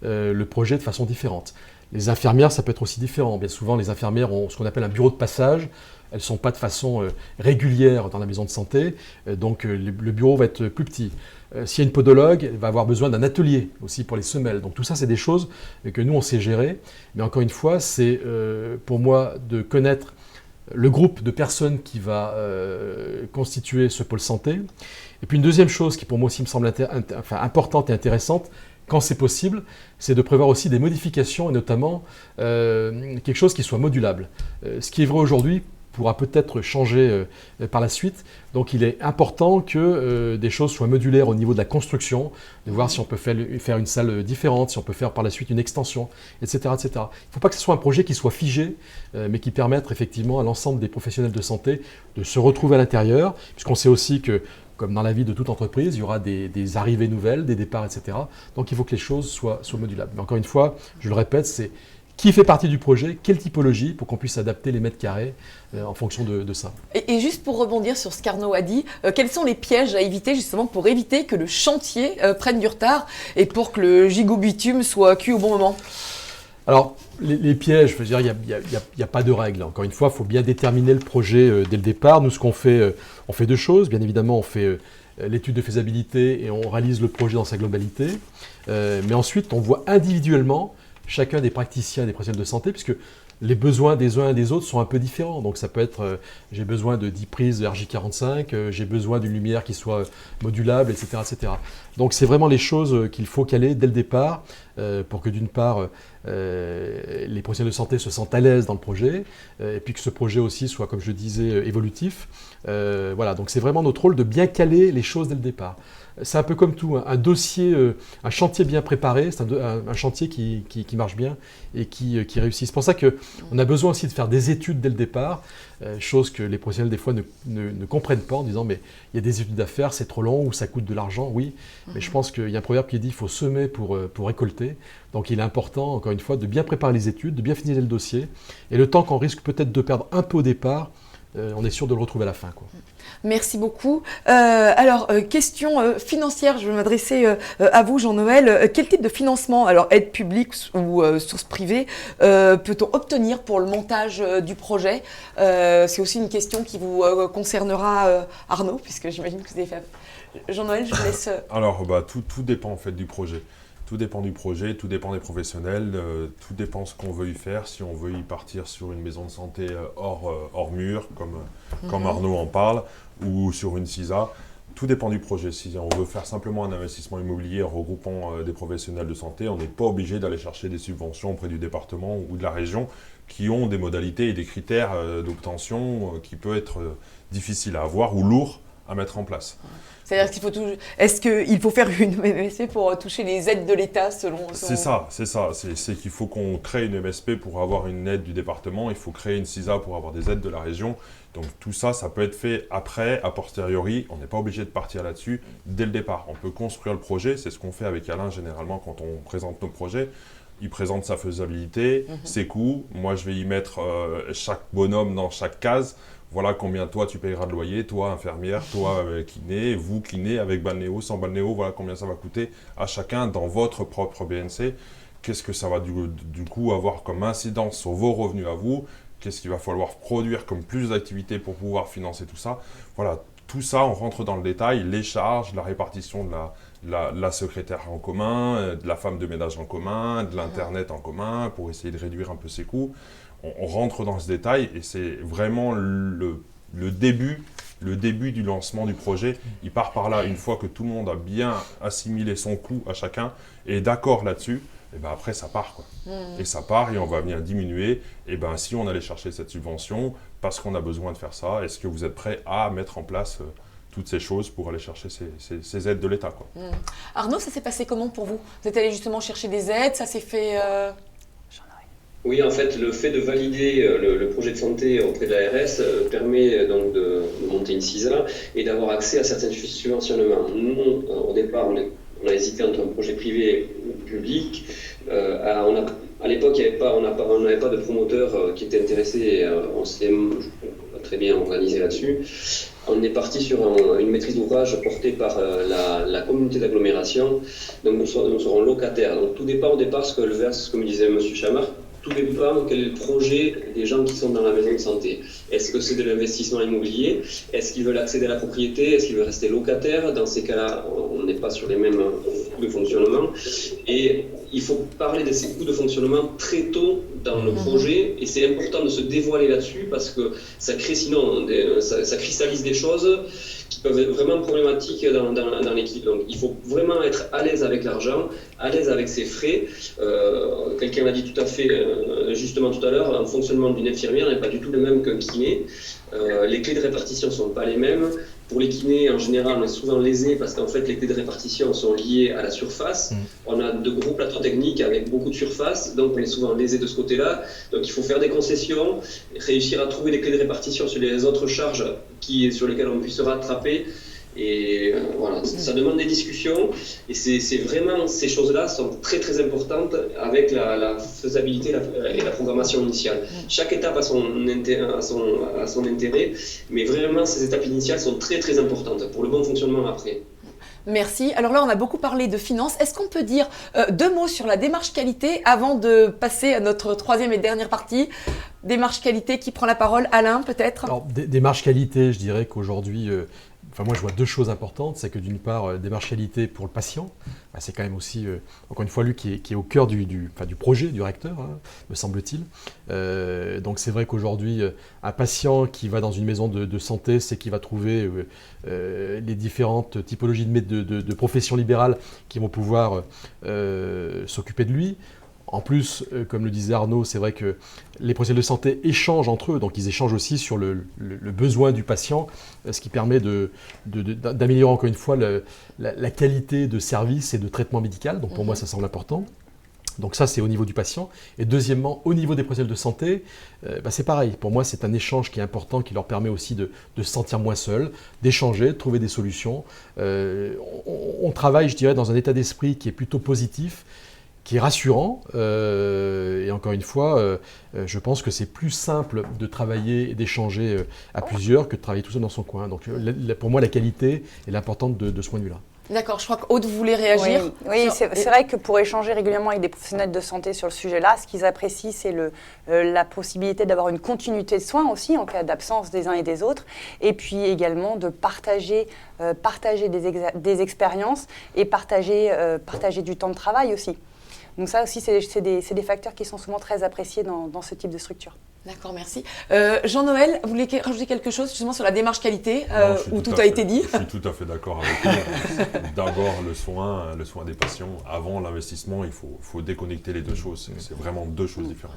le projet de façon différente. Les infirmières, ça peut être aussi différent. Bien souvent, les infirmières ont ce qu'on appelle un bureau de passage. Elles ne sont pas de façon régulière dans la maison de santé. Donc le bureau va être plus petit. S'il y a une podologue, elle va avoir besoin d'un atelier aussi pour les semelles. Donc tout ça, c'est des choses que nous, on sait gérer. Mais encore une fois, c'est pour moi de connaître le groupe de personnes qui va constituer ce pôle santé. Et puis une deuxième chose qui pour moi aussi me semble importante et intéressante, quand c'est possible, c'est de prévoir aussi des modifications et notamment quelque chose qui soit modulable. Ce qui est vrai aujourd'hui pourra peut-être changer par la suite. Donc il est important que des choses soient modulaires au niveau de la construction, de voir si on peut faire une salle différente, si on peut faire par la suite une extension, etc. etc. Il ne faut pas que ce soit un projet qui soit figé, mais qui permette effectivement à l'ensemble des professionnels de santé de se retrouver à l'intérieur, puisqu'on sait aussi que comme dans la vie de toute entreprise, il y aura des arrivées nouvelles, des départs, etc. Donc il faut que les choses soient modulables. Mais encore une fois, je le répète, c'est qui fait partie du projet, quelle typologie, pour qu'on puisse adapter les mètres carrés en fonction de ça. Et juste pour rebondir sur ce qu'Arnaud a dit, quels sont les pièges à éviter justement pour éviter que le chantier prenne du retard et pour que le gigot bitume soit cuit au bon moment ? Alors, les pièges, je veux dire, il n'y a pas de règle. Encore une fois, il faut bien déterminer le projet dès le départ. Nous, ce qu'on fait, on fait 2 choses. Bien évidemment, on fait l'étude de faisabilité et on réalise le projet dans sa globalité. Mais ensuite, on voit individuellement chacun des praticiens et des professionnels de santé, puisque les besoins des uns et des autres sont un peu différents. Donc ça peut être, j'ai besoin de 10 prises RJ45, j'ai besoin d'une lumière qui soit modulable, etc. etc. Donc c'est vraiment les choses qu'il faut caler dès le départ pour que d'une part, les professionnels de santé se sentent à l'aise dans le projet, et puis que ce projet aussi soit, comme je le disais, évolutif. Voilà, donc c'est vraiment notre rôle de bien caler les choses dès le départ. C'est un peu comme tout, un dossier, un chantier bien préparé, c'est un chantier qui marche bien et qui réussit. C'est pour ça qu'on a besoin aussi de faire des études dès le départ, chose que les professionnels des fois ne comprennent pas en disant mais il y a des études à faire, c'est trop long ou ça coûte de l'argent, oui. Mais je pense qu'il y a un proverbe qui dit il faut semer pour récolter. Donc il est important, encore une fois, de bien préparer les études, de bien finir le dossier. Et le temps qu'on risque peut-être de perdre un peu au départ, on est sûr de le retrouver à la fin, quoi. Merci beaucoup. Alors, question financière, je vais m'adresser à vous, Jean-Noël. Quel type de financement, alors aide publique ou source privée, peut-on obtenir pour le montage du projet ? C'est aussi une question qui vous concernera, Arnaud, puisque j'imagine que vous avez fait... Jean-Noël, je vous laisse... Alors, tout dépend en fait du projet. Tout dépend du projet, tout dépend des professionnels, tout dépend ce qu'on veut y faire. Si on veut y partir sur une maison de santé hors mur, comme Arnaud en parle, ou sur une CISA, tout dépend du projet. Si on veut faire simplement un investissement immobilier en regroupant des professionnels de santé, on n'est pas obligé d'aller chercher des subventions auprès du département ou de la région qui ont des modalités et des critères d'obtention qui peuvent être difficiles à avoir ou lourds à mettre en place. C'est-à-dire est-ce qu'il faut faire une MSP pour toucher les aides de l'État selon... C'est ça. C'est qu'il faut qu'on crée une MSP pour avoir une aide du département, il faut créer une CISA pour avoir des aides de la région. Donc tout ça, ça peut être fait après, a posteriori. On n'est pas obligé de partir là-dessus dès le départ. On peut construire le projet, c'est ce qu'on fait avec Alain généralement quand on présente nos projets. Il présente sa faisabilité, ses coûts. Moi, je vais y mettre chaque bonhomme dans chaque case. Voilà combien toi tu payeras de loyer, toi infirmière, toi kiné, vous kiné avec balnéo, sans balnéo, voilà combien ça va coûter à chacun dans votre propre BNC. Qu'est-ce que ça va du coup avoir comme incidence sur vos revenus à vous? Qu'est-ce qu'il va falloir produire comme plus d'activités pour pouvoir financer tout ça? Voilà, tout ça, on rentre dans le détail, les charges, la répartition de la secrétaire en commun, de la femme de ménage en commun, de l'internet en commun, pour essayer de réduire un peu ses coûts. On rentre dans ce détail et c'est vraiment le début du lancement du projet. Il part par là, une fois que tout le monde a bien assimilé son coût à chacun et est d'accord là-dessus, et ben après ça part, quoi. Et ça part et on va venir diminuer. Et ben si on allait chercher cette subvention parce qu'on a besoin de faire ça, est-ce que vous êtes prêts à mettre en place toutes ces choses pour aller chercher ces aides de l'État, quoi. Arnaud, ça s'est passé comment pour vous? Vous êtes allé justement chercher des aides, ça s'est fait... Oui, en fait, le fait de valider le projet de santé auprès de l'ARS permet donc de monter une CISA et d'avoir accès à certains subventionnements. Nous, au départ, on a hésité entre un projet privé ou public. À l'époque, on n'avait pas de promoteur qui était intéressé. On s'est très bien organisé là-dessus. On est parti sur une maîtrise d'ouvrage portée par la communauté d'agglomération. Donc nous serons locataires. Donc tout dépend au départ, ce que me disait M. Chamard, tout dépend quel est le projet des gens qui sont dans la maison de santé. Est-ce que c'est de l'investissement immobilier? Est-ce qu'ils veulent accéder à la propriété? Est-ce qu'ils veulent rester locataires? Dans ces cas-là, on n'est pas sur les mêmes coûts de fonctionnement. Et il faut parler de ces coûts de fonctionnement très tôt dans le projet. Et c'est important de se dévoiler là-dessus parce que ça crée sinon, ça cristallise des choses qui peuvent être vraiment problématiques dans l'équipe. Donc il faut vraiment être à l'aise avec l'argent, à l'aise avec ses frais. Quelqu'un l'a dit tout à fait justement tout à l'heure, un fonctionnement d'une infirmière n'est pas du tout le même qu'un kiné. Les clés de répartition ne sont pas les mêmes. Pour les kinés, en général, on est souvent lésés parce qu'en fait, les clés de répartition sont liées à la surface. On a de gros plateaux techniques avec beaucoup de surface, donc on est souvent lésés de ce côté-là. Donc il faut faire des concessions, réussir à trouver des clés de répartition sur les autres charges sur lesquelles on puisse se rattraper. Et voilà, ça demande des discussions et c'est vraiment, ces choses-là sont très très importantes avec la faisabilité et la programmation initiale. Chaque étape a son intérêt, mais vraiment ces étapes initiales sont très très importantes pour le bon fonctionnement après. Merci. Alors là, on a beaucoup parlé de finances. Est-ce qu'on peut dire 2 mots sur la démarche qualité avant de passer à notre troisième et dernière partie? Démarche qualité, qui prend la parole? Alain, peut-être? Alors, démarche qualité, je dirais qu'aujourd'hui... moi, je vois 2 choses importantes. C'est que d'une part, démarche qualité pour le patient, c'est quand même aussi, encore une fois, lui qui est au cœur du projet du recteur, hein, me semble-t-il. Donc c'est vrai qu'aujourd'hui, un patient qui va dans une maison de santé, c'est qu'il va trouver les différentes typologies de professions libérales qui vont pouvoir s'occuper de lui. En plus, comme le disait Arnaud, c'est vrai que les professionnels de santé échangent entre eux, donc ils échangent aussi sur le besoin du patient, ce qui permet d'améliorer encore une fois la qualité de service et de traitement médical. Donc pour moi, ça semble important. Donc ça, c'est au niveau du patient. Et deuxièmement, au niveau des professionnels de santé, c'est pareil. Pour moi, c'est un échange qui est important, qui leur permet aussi de se sentir moins seuls, d'échanger, de trouver des solutions. On travaille, je dirais, dans un état d'esprit qui est plutôt positif, qui est rassurant, et encore une fois, je pense que c'est plus simple de travailler et d'échanger à plusieurs que de travailler tout seul dans son coin. Donc pour moi, la qualité est importante de ce point de vue-là. D'accord, je crois qu'Aude voulait réagir. Oui, c'est vrai que pour échanger régulièrement avec des professionnels de santé sur le sujet-là, ce qu'ils apprécient, c'est la possibilité d'avoir une continuité de soins aussi en cas d'absence des uns et des autres, et puis également de partager des expériences et partager du temps de travail aussi. Donc ça aussi, c'est des facteurs qui sont souvent très appréciés dans ce type de structure. D'accord, merci. Jean-Noël, vous voulez rajouter quelque chose justement sur la démarche qualité, où tout a été dit? Je suis tout à fait d'accord avec vous. D'abord, le soin des patients. Avant l'investissement, il faut déconnecter les 2 choses. C'est vraiment 2 choses différentes.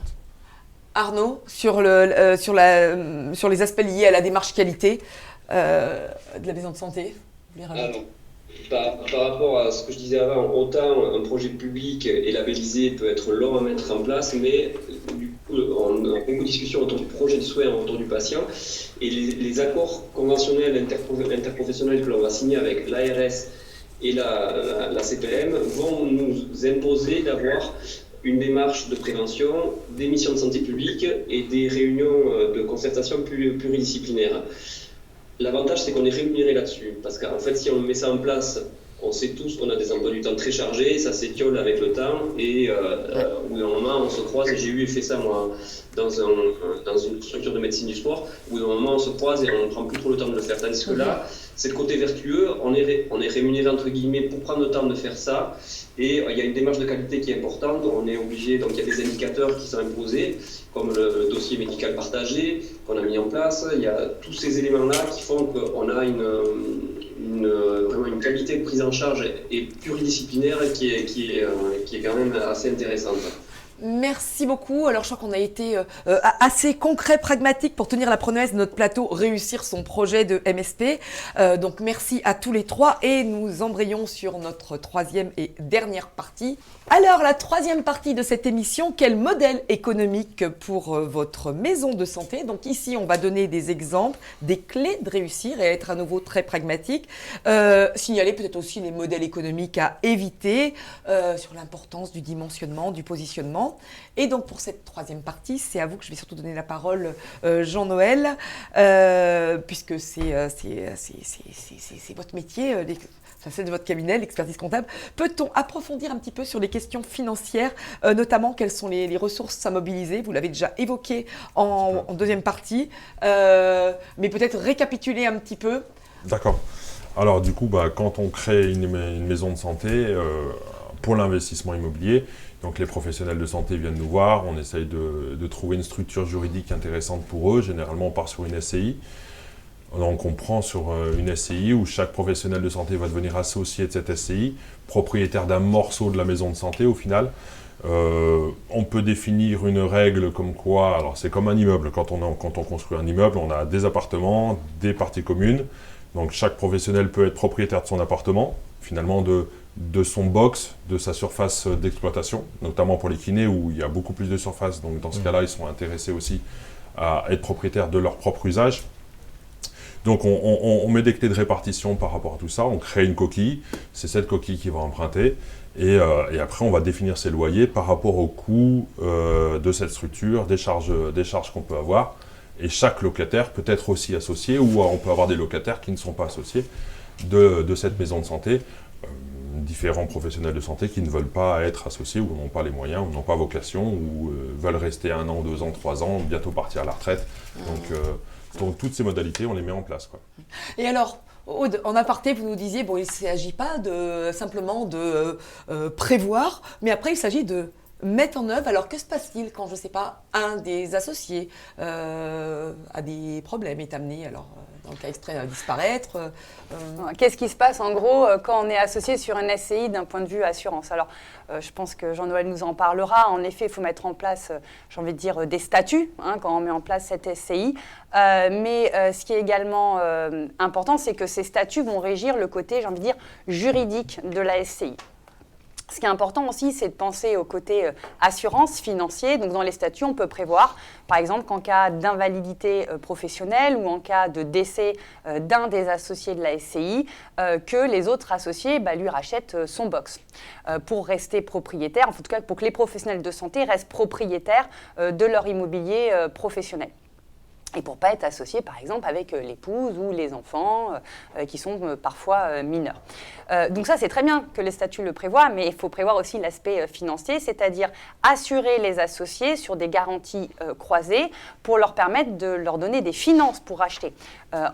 Arnaud, sur les aspects liés à la démarche qualité, de la maison de santé? Vous voulez rajouter? Par rapport à ce que je disais avant, autant un projet public et labellisé peut être long à mettre en place, mais du coup, on a beaucoup de discussions autour du projet de soins, autour du patient, et les accords conventionnels interprofessionnels que l'on va signer avec l'ARS et la CPM vont nous imposer d'avoir une démarche de prévention, des missions de santé publique et des réunions de concertation pluridisciplinaires. L'avantage, c'est qu'on est rémunéré là-dessus, parce qu'en fait, si on met ça en place, on sait tous qu'on a des emplois du temps très chargés, ça s'étiole avec le temps, et au bout d'un moment, on se croise, et j'ai eu fait ça, moi, dans une structure de médecine du sport, où au bout d'un moment, on se croise et on ne prend plus trop le temps de le faire, tandis que là, c'est le côté vertueux, on est rémunéré, entre guillemets, pour prendre le temps de faire ça, et il y a une démarche de qualité qui est importante, on est obligé, donc il y a des indicateurs qui sont imposés, comme le dossier médical partagé qu'on a mis en place. Il y a tous ces éléments-là qui font qu'on a vraiment une qualité de prise en charge et pluridisciplinaire qui est quand même assez intéressante. Merci beaucoup. Alors, je crois qu'on a été assez concret, pragmatique pour tenir la promesse de notre plateau, réussir son projet de MSP. Donc, merci à tous les trois et nous embrayons sur notre troisième et dernière partie. Alors, la troisième partie de cette émission, quel modèle économique pour votre maison de santé? Donc ici, on va donner des exemples, des clés de réussir et être à nouveau très pragmatique. Signaler peut-être aussi les modèles économiques à éviter sur l'importance du dimensionnement, du positionnement. Et donc pour cette troisième partie, c'est à vous que je vais surtout donner la parole, Jean-Noël, puisque c'est votre métier, c'est de votre cabinet, l'expertise comptable. Peut-on approfondir un petit peu sur les questions financières, notamment quelles sont les ressources à mobiliser? Vous l'avez déjà évoqué en deuxième partie, mais peut-être récapituler un petit peu. D'accord. Alors du coup, quand on crée une maison de santé, pour l'investissement immobilier, donc les professionnels de santé viennent nous voir, on essaye de trouver une structure juridique intéressante pour eux. Généralement, on part sur une SCI. Donc on prend sur une SCI où chaque professionnel de santé va devenir associé de cette SCI, propriétaire d'un morceau de la maison de santé au final. On peut définir une règle comme quoi, alors c'est comme un immeuble, quand on construit un immeuble, on a des appartements, des parties communes. Donc chaque professionnel peut être propriétaire de son appartement, finalement de son box, de sa surface d'exploitation, notamment pour les kinés où il y a beaucoup plus de surface. Donc dans ce cas-là, ils sont intéressés aussi à être propriétaires de leur propre usage. Donc on met des clés de répartition par rapport à tout ça, on crée une coquille, c'est cette coquille qui va emprunter, et après on va définir ses loyers par rapport au coût de cette structure, des charges qu'on peut avoir, et chaque locataire peut être aussi associé, ou on peut avoir des locataires qui ne sont pas associés de cette maison de santé, différents professionnels de santé qui ne veulent pas être associés, ou n'ont pas les moyens, ou n'ont pas vocation, ou veulent rester 1 an, 2 ans, 3 ans, bientôt partir à la retraite. Donc toutes ces modalités, on les met en place, quoi. Et alors, Aude, en aparté, vous nous disiez, bon, il ne s'agit pas simplement de prévoir, mais après, il s'agit de mettre en œuvre. Alors, que se passe-t-il quand, je ne sais pas, un des associés a des problèmes, est amené, alors, dans le cas extrait, à disparaître Qu'est-ce qui se passe, en gros, quand on est associé sur une SCI d'un point de vue assurance? Alors, je pense que Jean-Noël nous en parlera. En effet, il faut mettre en place, j'ai envie de dire, des statuts quand on met en place cette SCI. Mais ce qui est également important, c'est que ces statuts vont régir le côté, j'ai envie de dire, juridique de la SCI. Ce qui est important aussi, c'est de penser au côté assurance financier. Donc, dans les statuts, on peut prévoir, par exemple, qu'en cas d'invalidité professionnelle ou en cas de décès d'un des associés de la SCI, que les autres associés lui rachètent son box pour rester propriétaire, en tout cas pour que les professionnels de santé restent propriétaires de leur immobilier professionnel. Et pour ne pas être associé, par exemple, avec l'épouse ou les enfants qui sont parfois mineurs. Donc ça, c'est très bien que les statuts le prévoient, mais il faut prévoir aussi l'aspect financier, c'est-à-dire assurer les associés sur des garanties croisées pour leur permettre de leur donner des finances pour acheter.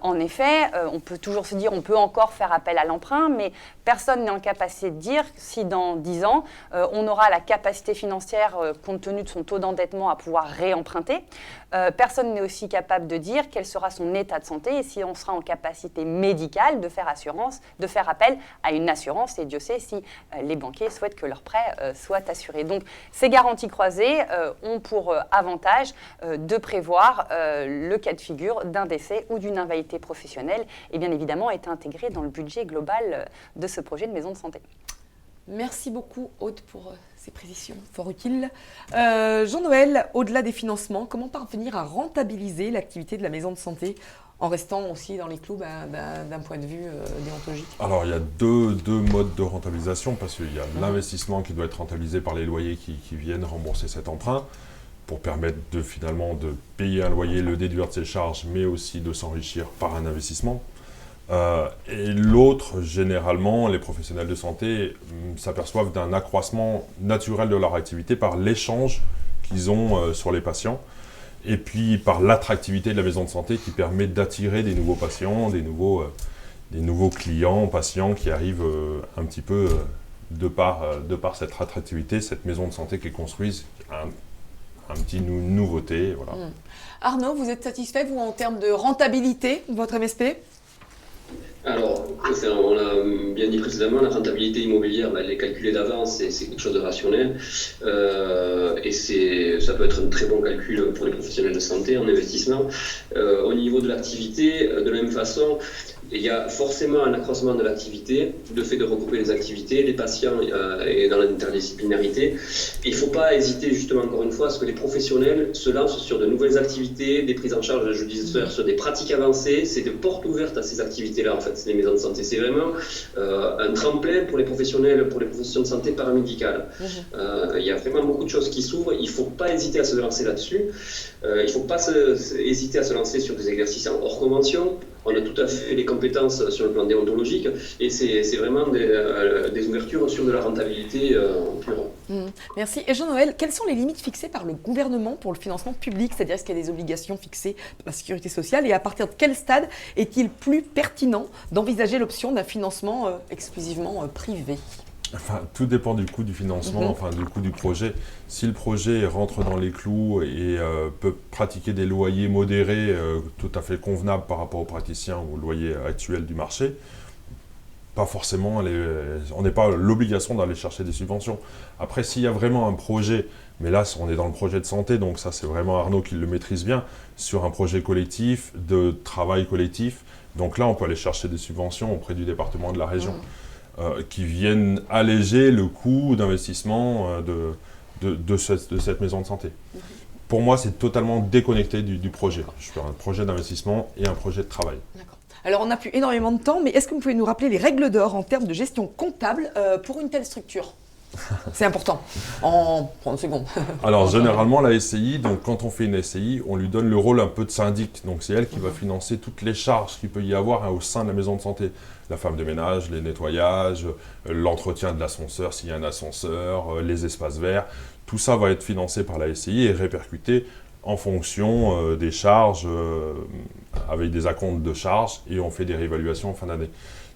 En effet, on peut toujours se dire on peut encore faire appel à l'emprunt, mais personne n'est en capacité de dire si dans 10 ans, on aura la capacité financière, compte tenu de son taux d'endettement, à pouvoir réemprunter. Personne n'est aussi capable capable de dire quel sera son état de santé et si on sera en capacité médicale de faire appel à une assurance. Et Dieu sait si les banquiers souhaitent que leur prêt soit assuré. Donc, ces garanties croisées ont pour avantage de prévoir le cas de figure d'un décès ou d'une invalidité professionnelle et bien évidemment est intégré dans le budget global de ce projet de maison de santé. Merci beaucoup Aude pour ces précisions fort utiles. Jean-Noël, au-delà des financements, comment parvenir à rentabiliser l'activité de la maison de santé en restant aussi dans les clous d'un point de vue déontologique? Alors il y a deux modes de rentabilisation parce qu'il y a l'investissement qui doit être rentabilisé par les loyers qui viennent rembourser cet emprunt pour permettre finalement de payer un loyer, le déduire de ses charges, mais aussi de s'enrichir par un investissement. Et l'autre, généralement, les professionnels de santé s'aperçoivent d'un accroissement naturel de leur activité par l'échange qu'ils ont sur les patients et puis par l'attractivité de la maison de santé qui permet d'attirer des nouveaux patients, des nouveaux clients, patients qui arrivent un petit peu de par cette attractivité, cette maison de santé qui est construite, un petit nouveauté. Voilà. Arnaud, vous êtes satisfait, vous, en termes de rentabilité de votre MSP? Alors, on l'a bien dit précédemment, la rentabilité immobilière, elle est calculée d'avance, c'est quelque chose de rationnel. Et ça peut être un très bon calcul pour les professionnels de santé en investissement. Au niveau de l'activité, de la même façon, il y a forcément un accroissement de l'activité, le fait de regrouper les activités, les patients et dans l'interdisciplinarité. Il ne faut pas hésiter justement encore une fois à ce que les professionnels se lancent sur de nouvelles activités, des prises en charge, je disais, sur des pratiques avancées. C'est des portes ouvertes à ces activités-là en fait, c'est les maisons de santé. C'est vraiment un tremplin pour les professionnels, pour les professions de santé paramédicales. Il y a vraiment beaucoup de choses qui s'ouvrent. Il ne faut pas hésiter à se lancer là-dessus. Il ne faut pas hésiter à se lancer sur des exercices en hors convention. On a tout à fait les compétences sur le plan déontologique et c'est vraiment des ouvertures sur de la rentabilité pure. Merci. Et Jean-Noël, quelles sont les limites fixées par le gouvernement pour le financement public? C'est-à-dire, est-ce qu'il y a des obligations fixées par la sécurité sociale et à partir de quel stade est-il plus pertinent d'envisager l'option d'un financement exclusivement privé? Enfin, tout dépend du coût du financement, du coût du projet. Si le projet rentre dans les clous et peut pratiquer des loyers modérés tout à fait convenables par rapport aux praticiens ou aux loyers actuels du marché, pas forcément, on n'est pas l'obligation d'aller chercher des subventions. Après, s'il y a vraiment un projet, mais là on est dans le projet de santé, donc ça c'est vraiment Arnaud qui le maîtrise bien, sur un projet collectif, de travail collectif, donc là on peut aller chercher des subventions auprès du département de la région. Qui viennent alléger le coût d'investissement de cette maison de santé. Pour moi, c'est totalement déconnecté du projet. Je fais un projet d'investissement et un projet de travail. D'accord. Alors, on n'a plus énormément de temps, mais est-ce que vous pouvez nous rappeler les règles d'or en termes de gestion comptable pour une telle structure? C'est important, en 30 secondes. Alors, généralement, la SCI, donc, quand on fait une SCI, on lui donne le rôle un peu de syndic. Donc, c'est elle qui va financer toutes les charges qu'il peut y avoir au sein de la maison de santé. La femme de ménage, les nettoyages, l'entretien de l'ascenseur s'il y a un ascenseur, les espaces verts. Tout ça va être financé par la SCI et répercuté en fonction des charges, avec des acomptes de charges, et on fait des réévaluations en fin d'année.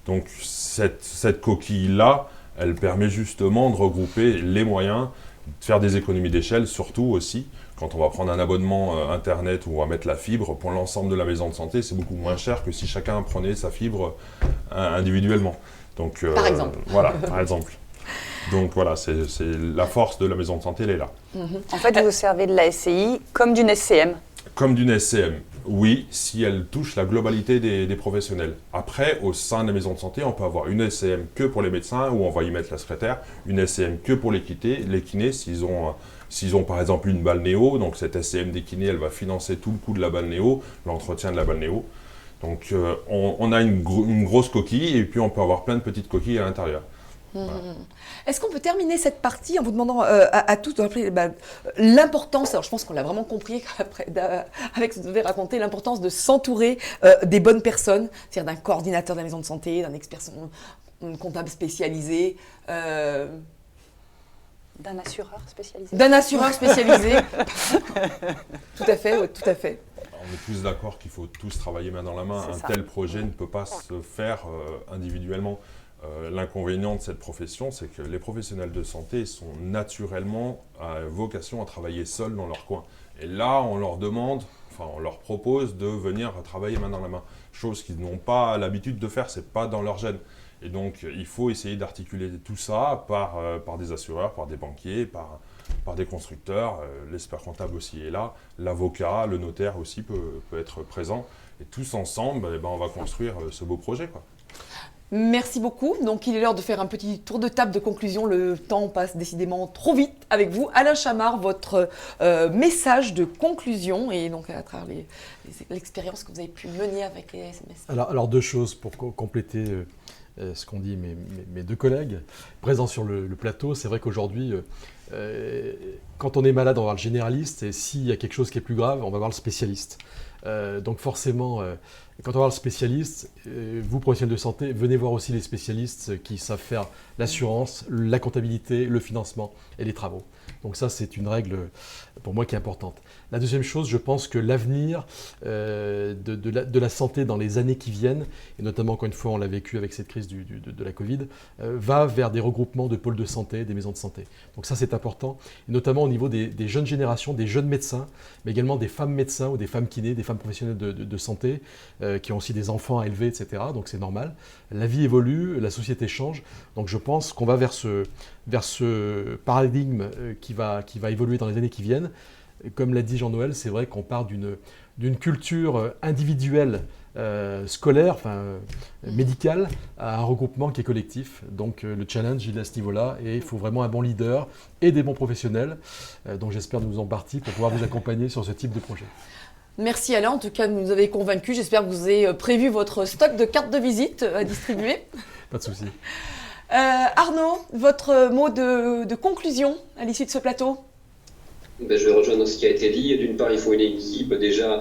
Donc, cette coquille-là, elle permet justement de regrouper les moyens, de faire des économies d'échelle, surtout aussi, quand on va prendre un abonnement Internet ou on va mettre la fibre, pour l'ensemble de la maison de santé, c'est beaucoup moins cher que si chacun prenait sa fibre individuellement. Donc, par exemple. Voilà, par exemple. Donc voilà, c'est la force de la maison de santé, elle est là. En fait, vous vous servez de la SCI comme d'une SCM. Comme d'une SCM, oui, si elle touche la globalité des professionnels. Après, au sein de la maison de santé, on peut avoir une SCM que pour les médecins, où on va y mettre la secrétaire, une SCM que pour les kinés, s'ils ont par exemple une balnéo, donc cette SCM des kinés, elle va financer tout le coût de la balnéo, l'entretien de la balnéo. Donc on a une grosse coquille, et puis on peut avoir plein de petites coquilles à l'intérieur. Voilà. Est-ce qu'on peut terminer cette partie en vous demandant à tous de rappeler l'importance, alors je pense qu'on l'a vraiment compris avec ce que vous avez raconté, l'importance de s'entourer des bonnes personnes, c'est-à-dire d'un coordinateur de la maison de santé, d'un expert comptable spécialisé. D'un assureur spécialisé. D'un assureur spécialisé. Tout à fait, oui, tout à fait. On est tous d'accord qu'il faut tous travailler main dans la main. Tel projet ne peut pas se faire individuellement. L'inconvénient de cette profession, c'est que les professionnels de santé sont naturellement à vocation à travailler seuls dans leur coin. Et là, on leur demande, on leur propose de venir travailler main dans la main. Chose qu'ils n'ont pas l'habitude de faire, c'est pas dans leur gène. Et donc, il faut essayer d'articuler tout ça par des assureurs, par des banquiers, par des constructeurs. L'expert comptable aussi est là. L'avocat, le notaire aussi peut être présent. Et tous ensemble, on va construire ce beau projet, quoi. Merci beaucoup. Donc, il est l'heure de faire un petit tour de table de conclusion. Le temps passe décidément trop vite avec vous. Alain Chamard, votre message de conclusion et donc à travers l'expérience que vous avez pu mener avec les SMS. Alors 2 choses pour compléter ce qu'ont dit mes 2 collègues présents sur le plateau. C'est vrai qu'aujourd'hui, quand on est malade, on va voir le généraliste et s'il y a quelque chose qui est plus grave, on va voir le spécialiste. Donc forcément, quand on va voir le spécialiste, vous, professionnels de santé, venez voir aussi les spécialistes qui savent faire l'assurance, la comptabilité, le financement et les travaux. Donc ça, c'est une règle pour moi qui est importante. La deuxième chose, je pense que l'avenir de la santé dans les années qui viennent, et notamment encore une fois on l'a vécu avec cette crise de la Covid, va vers des regroupements de pôles de santé, des maisons de santé. Donc ça c'est important, et notamment au niveau des jeunes générations, des jeunes médecins, mais également des femmes médecins ou des femmes kinés, des femmes professionnelles de santé, qui ont aussi des enfants à élever, etc. Donc c'est normal. La vie évolue, la société change, donc je pense qu'on va vers ce paradigme qui va évoluer dans les années qui viennent. Comme l'a dit Jean-Noël, c'est vrai qu'on part d'une culture individuelle, scolaire, médicale, à un regroupement qui est collectif. Donc le challenge, il est à ce niveau-là et il faut vraiment un bon leader et des bons professionnels. Donc j'espère nous en partie pour pouvoir vous accompagner sur ce type de projet. Merci Alain, en tout cas vous nous avez convaincus. J'espère que vous avez prévu votre stock de cartes de visite à distribuer. Pas de souci. Arnaud, votre mot de conclusion à l'issue de ce plateau? Je vais rejoindre ce qui a été dit. D'une part, il faut une équipe déjà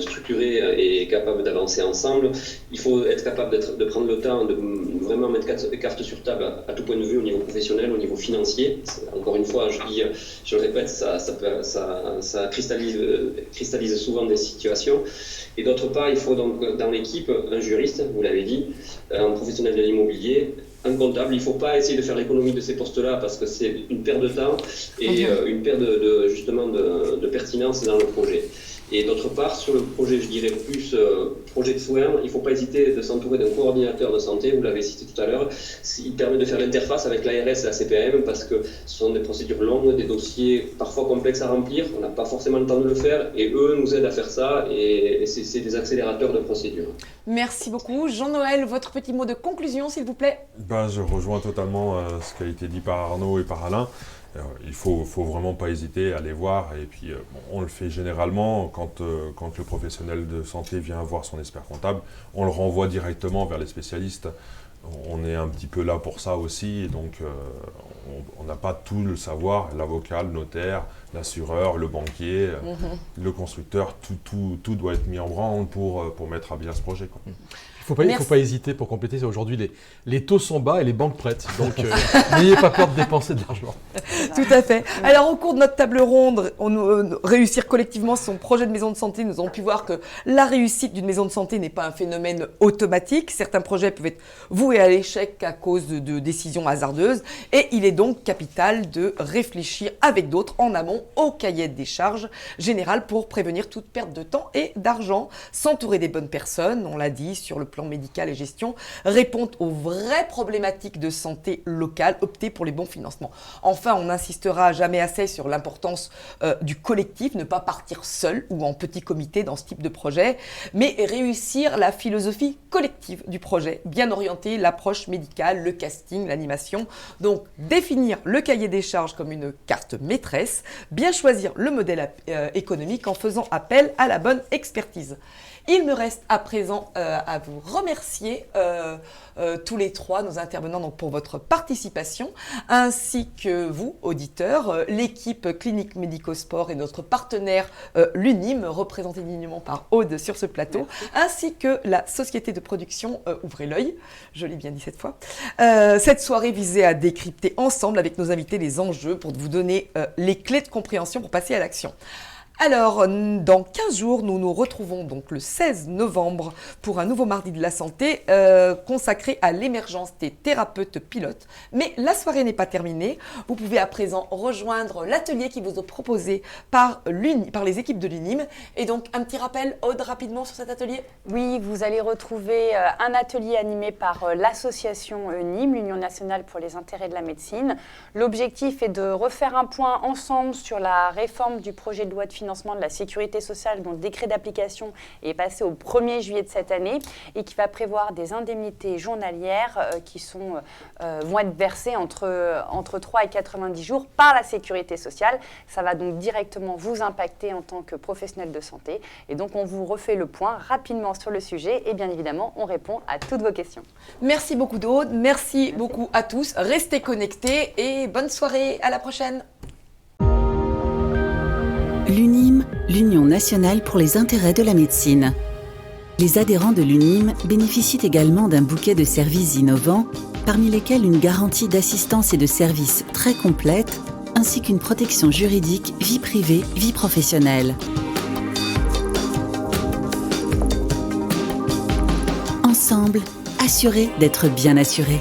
structurée et capable d'avancer ensemble. Il faut être capable de prendre le temps de vraiment mettre cartes sur table à tout point de vue, au niveau professionnel, au niveau financier. Encore une fois, je le répète, ça cristallise souvent des situations. Et d'autre part, il faut donc dans l'équipe un juriste, vous l'avez dit, un professionnel de l'immobilier, un comptable. Il ne faut pas essayer de faire l'économie de ces postes-là parce que c'est une perte de temps et une perte de pertinence dans le projet. Et d'autre part, sur le projet, je dirais plus projet de soins, il ne faut pas hésiter de s'entourer d'un coordinateur de santé, vous l'avez cité tout à l'heure. Il permet de faire l'interface avec l'ARS et la CPAM parce que ce sont des procédures longues, des dossiers parfois complexes à remplir, on n'a pas forcément le temps de le faire et eux nous aident à faire ça et c'est des accélérateurs de procédures. Merci beaucoup. Jean-Noël, votre petit mot de conclusion s'il vous plaît. Je rejoins totalement ce qui a été dit par Arnaud et par Alain. Il ne faut vraiment pas hésiter à aller voir et puis on le fait généralement quand le professionnel de santé vient voir son expert comptable, on le renvoie directement vers les spécialistes. On est un petit peu là pour ça aussi et donc on n'a pas tout le savoir, l'avocat, le notaire, l'assureur, le banquier, le constructeur, tout doit être mis en branle pour mettre à bien ce projet, quoi. Il ne faut pas hésiter pour compléter. Aujourd'hui, les taux sont bas et les banques prêtent. Donc, n'ayez pas peur de dépenser de l'argent. Tout à fait. Alors, au cours de notre table ronde, réussir collectivement son projet de maison de santé, nous avons pu voir que la réussite d'une maison de santé n'est pas un phénomène automatique. Certains projets peuvent être voués à l'échec à cause de décisions hasardeuses. Et il est donc capital de réfléchir avec d'autres en amont au cahier des charges générales pour prévenir toute perte de temps et d'argent. S'entourer des bonnes personnes, on l'a dit, sur le plan médical et gestion, répondre aux vraies problématiques de santé locale, opter pour les bons financements. Enfin, on n'insistera jamais assez sur l'importance du collectif, ne pas partir seul ou en petit comité dans ce type de projet, mais réussir la philosophie collective du projet, bien orienter l'approche médicale, le casting, l'animation. Donc, définir le cahier des charges comme une carte maîtresse, bien choisir le modèle économique en faisant appel à la bonne expertise. Il me reste à présent à vous remercier tous les trois, nos intervenants, donc, pour votre participation, ainsi que vous, auditeurs, l'équipe Clinique Médico-Sport et notre partenaire l'UNIM, représenté dignement par Aude sur ce plateau, ainsi que la société de production Ouvrez l'œil, je l'ai bien dit cette fois. Cette soirée visait à décrypter ensemble avec nos invités les enjeux pour vous donner les clés de compréhension pour passer à l'action. Alors, dans 15 jours, nous nous retrouvons donc le 16 novembre pour un nouveau mardi de la santé consacré à l'émergence des thérapeutes pilotes. Mais la soirée n'est pas terminée. Vous pouvez à présent rejoindre l'atelier qui vous est proposé par les équipes de l'UNIM. Et donc, un petit rappel, Aude, rapidement sur cet atelier? Oui, vous allez retrouver un atelier animé par l'association UNIM, l'Union nationale pour les intérêts de la médecine. L'objectif est de refaire un point ensemble sur la réforme du projet de loi de financement de la sécurité sociale dont le décret d'application est passé au 1er juillet de cette année et qui va prévoir des indemnités journalières qui vont être versées entre 3 et 90 jours par la sécurité sociale. Ça va donc directement vous impacter en tant que professionnel de santé. Et donc, on vous refait le point rapidement sur le sujet et bien évidemment, on répond à toutes vos questions. Merci beaucoup d'Aude, merci beaucoup à tous. Restez connectés et bonne soirée, à la prochaine. L'UNIM, l'Union nationale pour les intérêts de la médecine. Les adhérents de l'UNIM bénéficient également d'un bouquet de services innovants, parmi lesquels une garantie d'assistance et de services très complète, ainsi qu'une protection juridique vie privée, vie professionnelle. Ensemble, assurés d'être bien assurés.